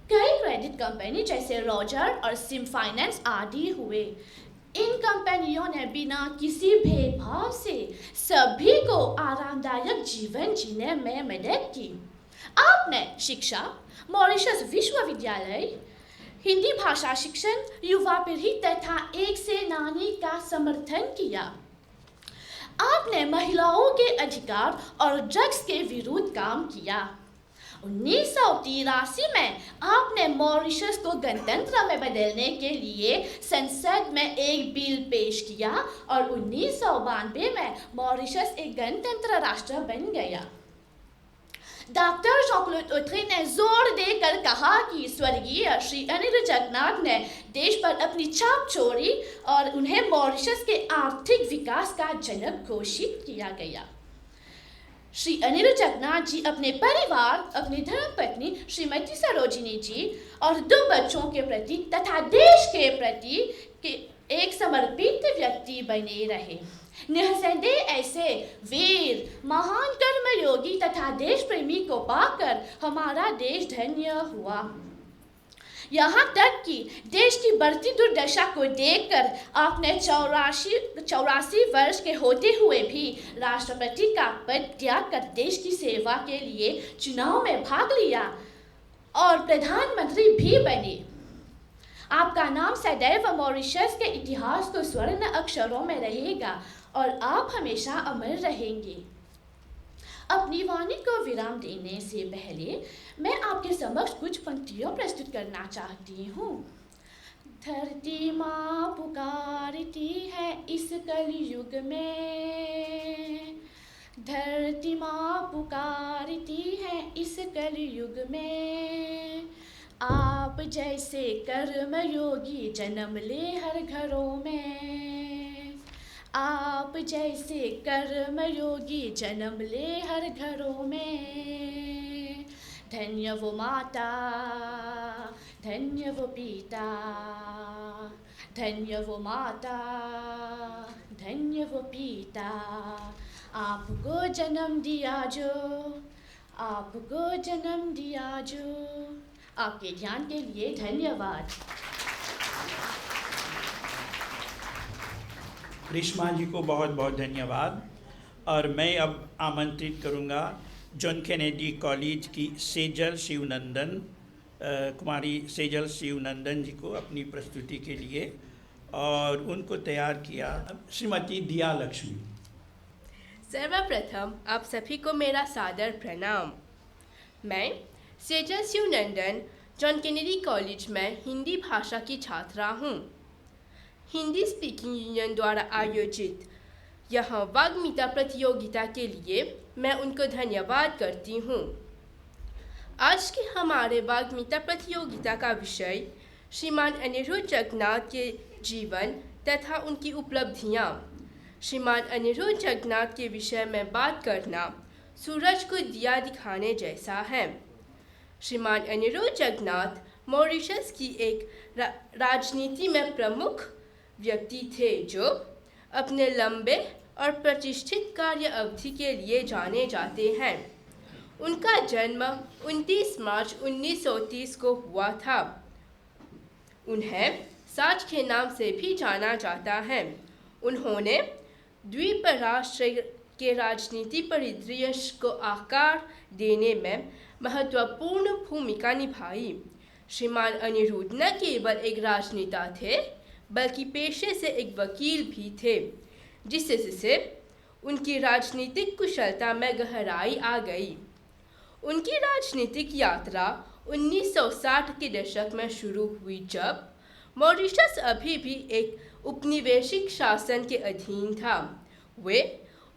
कई क्रेडिट कंपनी जैसे रॉजर और सिम फाइनेंस आदि हुए। इन कंपनियों ने बिना किसी भेदभाव से सभी को आरामदायक जीवन जीने में मदद की। आपने शिक्षा, मॉरिशस विश्वविद्यालय, हिंदी भाषा शिक्षण, युवा पीढ़ी तथा एक सेनानी का समर्थन किया। आपने महिलाओं के अधिकार और ड्रग्स के विरुद्ध काम किया। 1983 में आपने मॉरिशस को गणतंत्र में बदलने के लिए संसद में एक बिल पेश किया और 1992 में मॉरिशस एक गणतंत्र राष्ट्र बन गया। डॉक्टर जॉन-क्लॉड ओट्रे ने जोर देकर कहा कि स्वर्गीय श्री अनिरुद्ध जगन्नाथ ने देश पर अपनी छाप छोड़ी और उन्हें मॉरिशस के आर्थिक विकास का जनक घोषित किया गया। श्री अनिरुद्ध जगन्नाथ जी अपने परिवार, अपनी धर्मपत्नी श्रीमती सरोजिनी जी और 2 बच्चों के प्रति तथा देश के प्रति एक समर्पित व्यक्ति बने रहे। निसंदेह ऐसे वीर, महान कर्मयोगी तथा देश प्रेमी को पाकर हमारा देश धन्य हुआ। यहाँ तक कि देश की बढ़ती दुर्दशा को देखकर आपने 84 वर्ष के होते हुए भी राष्ट्रपति का पद त्याग कर देश की सेवा के लिए चुनाव में भाग लिया और प्रधानमंत्री भी बने। आपका नाम सदैव मॉरिशस के इतिहास को स्वर्ण अक्षरों में रहेगा और आप हमेशा अमर रहेंगे। अपनी वाणी को विराम देने से पहले मैं आपके समक्ष कुछ पंक्तियाँ प्रस्तुत करना चाहती हूँ। धरती माँ पुकारती है इस कलयुग में, धरती माँ पुकारती है इस कलयुग में, आप जैसे कर्मयोगी जन्म ले हर घरों में, आप जैसे कर्मयोगी जन्म ले हर घरों में। धन्य वो माता, धन्य वो पिता, धन्य वो माता, धन्य वो पिता, आपको जन्म दिया जो, आपको जन्म दिया जो। आपके ध्यान के लिए धन्यवाद। ग्रीष्मा जी को बहुत बहुत धन्यवाद। और मैं अब आमंत्रित करूंगा जॉन केनेडी कॉलेज की सेजल शिवनंदन, कुमारी सेजल शिवनंदन जी को अपनी प्रस्तुति के लिए, और उनको तैयार किया श्रीमती दिया लक्ष्मी। सर्वप्रथम आप सभी को मेरा सादर प्रणाम। मैं Sejal Shivnandan John Kennedy college में हिंदी भाषा की छात्रा हूँ। हिंदी स्पीकिंग यूनियन द्वारा आयोजित यह वाग्मीता प्रतियोगिता के लिए मैं उनको धन्यवाद करती हूँ। आज की हमारे वाग्मीता प्रतियोगिता का विषय श्रीमान अनिरुद्ध जगन्नाथ के जीवन तथा उनकी उपलब्धियाँ। श्रीमान अनिरुद्ध जगन्नाथ के विषय में बात करना सूरज को दिया दिखाने जैसा है। श्रीमान अनिरुद्ध जगन्नाथ मॉरिशस की एक राजनीति में प्रमुख व्यक्ति थे जो अपने लंबे और प्रतिष्ठित कार्य अवधि के लिए जाने जाते हैं। उनका जन्म 29 मार्च 1930 को हुआ था। उन्हें साज के नाम से भी जाना जाता है। उन्होंने द्वीप राष्ट्र के राजनीति परिदृश्य को आकार देने में महत्वपूर्ण भूमिका निभाई। श्रीमान अनिरुद्ध न केवल एक राजनेता थे बल्कि पेशे से एक वकील भी थे, जिससे उनकी राजनीतिक कुशलता में गहराई आ गई। उनकी राजनीतिक यात्रा 1960 के दशक में शुरू हुई, जब मॉरिशस अभी भी एक उपनिवेशिक शासन के अधीन था। वे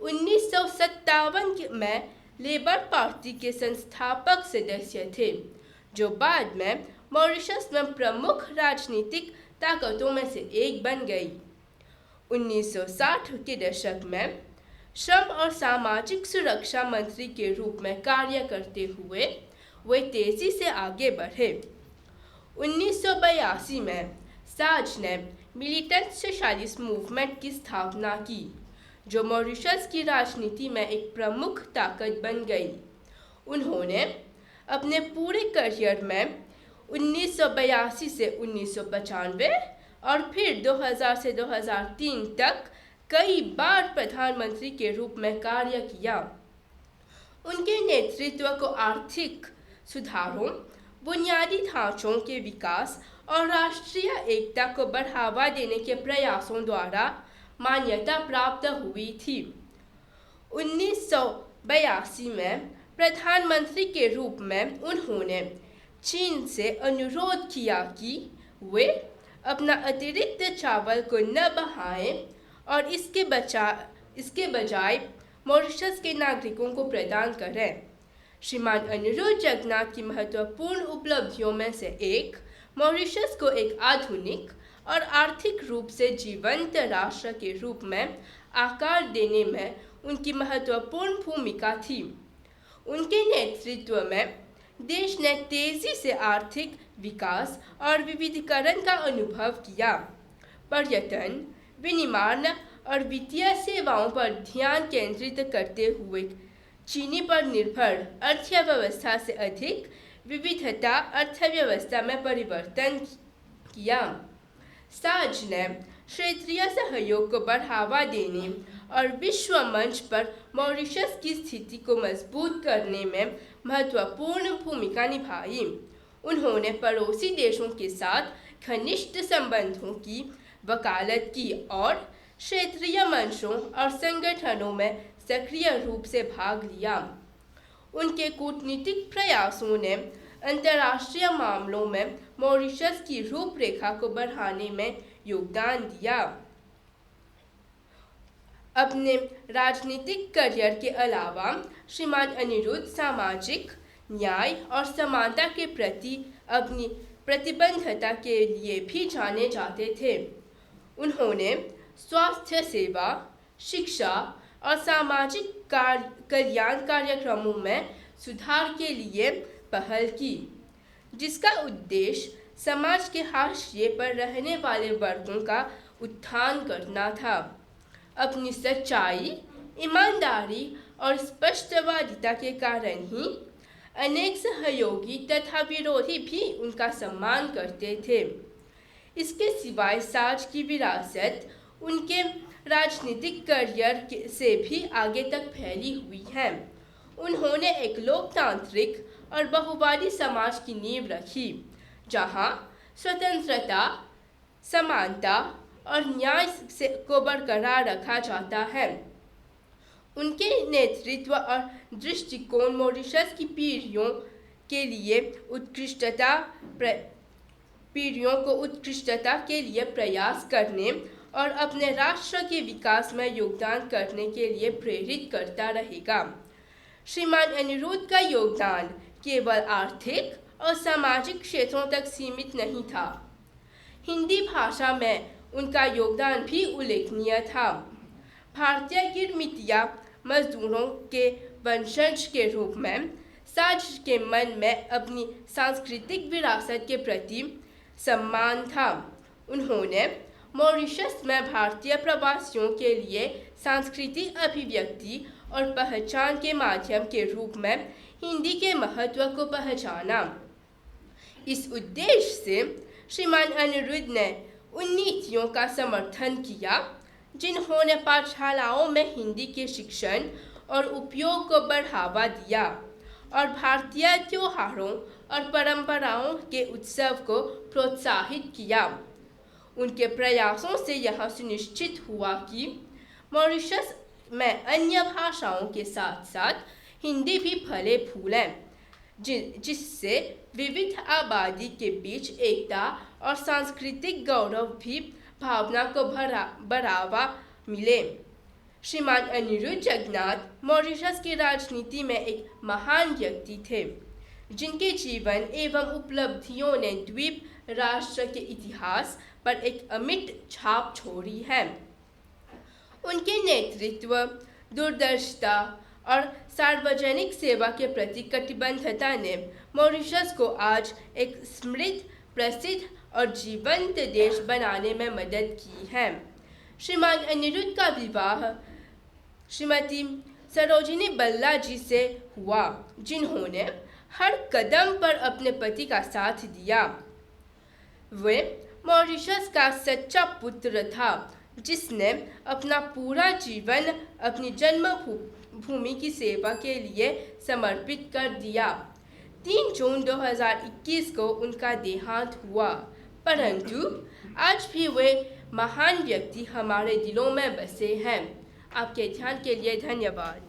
1957 में लेबर पार्टी के संस्थापक सदस्य थे, जो बाद में मॉरिशस में प्रमुख राजनीतिक ताकतों में से एक बन गई। 1960 के दशक में श्रम और सामाजिक सुरक्षा मंत्री के रूप में कार्य करते हुए वे तेजी से आगे बढ़े। 1982 में साज ने मिलिटेंट सोशलिस्ट मूवमेंट की स्थापना की, जो मॉरिशस की राजनीति में एक प्रमुख ताकत बन गई। उन्होंने अपने पूरे करियर में 1982 से 1995 और फिर 2000 से 2003 तक कई बार प्रधानमंत्री के रूप में कार्य किया। उनके नेतृत्व को आर्थिक सुधारों, बुनियादी ढांचों के विकास और राष्ट्रीय एकता को बढ़ावा देने के प्रयासों द्वारा मान्यता प्राप्त हुई थी। 1982 में प्रधानमंत्री के रूप में उन्होंने चीन से अनुरोध किया कि वे अपना अतिरिक्त चावल को न बढ़ाएं और इसके बजाय मॉरिशस के नागरिकों को प्रदान करें। श्रीमान अनिरुद्ध जगन्नाथ की महत्वपूर्ण उपलब्धियों में से एक मॉरिशस को एक आधुनिक और आर्थिक रूप से जीवंत राष्ट्र के रूप में आकार देने में उनकी महत्वपूर्ण भूमिका थी। उनके नेतृत्व में देश ने तेजी से आर्थिक विकास और विविधीकरण का अनुभव किया। पर्यटन, विनिर्माण और वित्तीय सेवाओं पर ध्यान केंद्रित करते हुए चीनी पर निर्भर अर्थव्यवस्था से अधिक विविधता अर्थव्यवस्था में परिवर्तन किया। साज ने क्षेत्रीय सहयोग को बढ़ावा देने और विश्व मंच पर मॉरिशस की स्थिति को मजबूत करने में महत्वपूर्ण भूमिका निभाई। उन्होंने पड़ोसी देशों के साथ घनिष्ठ संबंधों की वकालत की और क्षेत्रीय मंचों और संगठनों में सक्रिय रूप से भाग लिया। उनके कूटनीतिक प्रयासों ने अंतर्राष्ट्रीय मामलों में मॉरिशस की रूपरेखा को बढ़ाने में योगदान दिया। अपने राजनीतिक करियर के अलावा श्रीमान अनिरुद्ध सामाजिक न्याय और समानता के प्रति अपनी प्रतिबद्धता के लिए भी जाने जाते थे। उन्होंने स्वास्थ्य सेवा, शिक्षा और सामाजिक कल्याण कार्यक्रमों में सुधार के लिए पहल की, जिसका उद्देश्य समाज के हाशिए पर रहने वाले वर्गों का उत्थान करना था। अपनी सच्चाई, ईमानदारी और स्पष्टवादिता के कारण ही अनेक सहयोगी तथा विरोधी भी उनका सम्मान करते थे। इसके सिवाय साज की विरासत उनके राजनीतिक करियर से भी आगे तक फैली हुई है। उन्होंने एक लोकतांत्रिक और बहुवादी समाज की नींव रखी, जहां स्वतंत्रता, समानता और न्याय को बरकरार रखा जाता है। उनके नेतृत्व और दृष्टिकोण मॉरिशस की पीढ़ियों को उत्कृष्टता के लिए प्रयास करने और अपने राष्ट्र के विकास में योगदान करने के लिए प्रेरित करता रहेगा। श्रीमान अनिरुद्ध का योगदान केवल आर्थिक और सामाजिक क्षेत्रों तक सीमित नहीं था। हिंदी भाषा में उनका योगदान भी उल्लेखनीय था। भारतीय गिरमिटिया मजदूरों के वंशज के रूप में साज के मन में अपनी सांस्कृतिक विरासत के प्रति सम्मान था। उन्होंने मॉरिशस में भारतीय प्रवासियों के लिए सांस्कृतिक अभिव्यक्ति और पहचान के माध्यम के रूप में हिंदी के महत्व को पहचाना। इस उद्देश्य से श्रीमान अनिरुद्ध ने उन नीतियों का समर्थन किया जिन्होंने पाठशालाओं में हिंदी के शिक्षण और उपयोग को बढ़ावा दिया और भारतीय त्योहारों और परंपराओं के उत्सव को प्रोत्साहित किया। उनके प्रयासों से यह सुनिश्चित हुआ कि मॉरिशस में अन्य भाषाओं के साथ साथ हिंदी भी फले फूलें, जिससे विविध आबादी के बीच एकता और सांस्कृतिक गौरव भी भावना को बढ़ावा मिले। श्रीमान अनिरुद्ध जगन्नाथ मॉरिशस की राजनीति में एक महान व्यक्ति थे, जिनके जीवन एवं उपलब्धियों ने द्वीप राष्ट्र के इतिहास पर एक अमिट छाप छोड़ी है। उनके नेतृत्व, दूरदर्शिता और सार्वजनिक सेवा के प्रति कटिबद्धता ने मॉरिशस को आज एक समृद्ध, प्रसिद्ध और जीवंत देश बनाने में मदद की है। श्रीमान अनिरुद्ध का विवाह श्रीमती सरोजिनी बल्ला जी से हुआ, जिन्होंने हर कदम पर अपने पति का साथ दिया। वे मॉरिशस का सच्चा पुत्र था, जिसने अपना पूरा जीवन अपनी जन्मभूमि की सेवा के लिए समर्पित कर दिया। 3 जून 2021 को उनका देहांत हुआ, परंतु आज भी वे महान व्यक्ति हमारे दिलों में बसे हैं। आपके ध्यान के लिए धन्यवाद।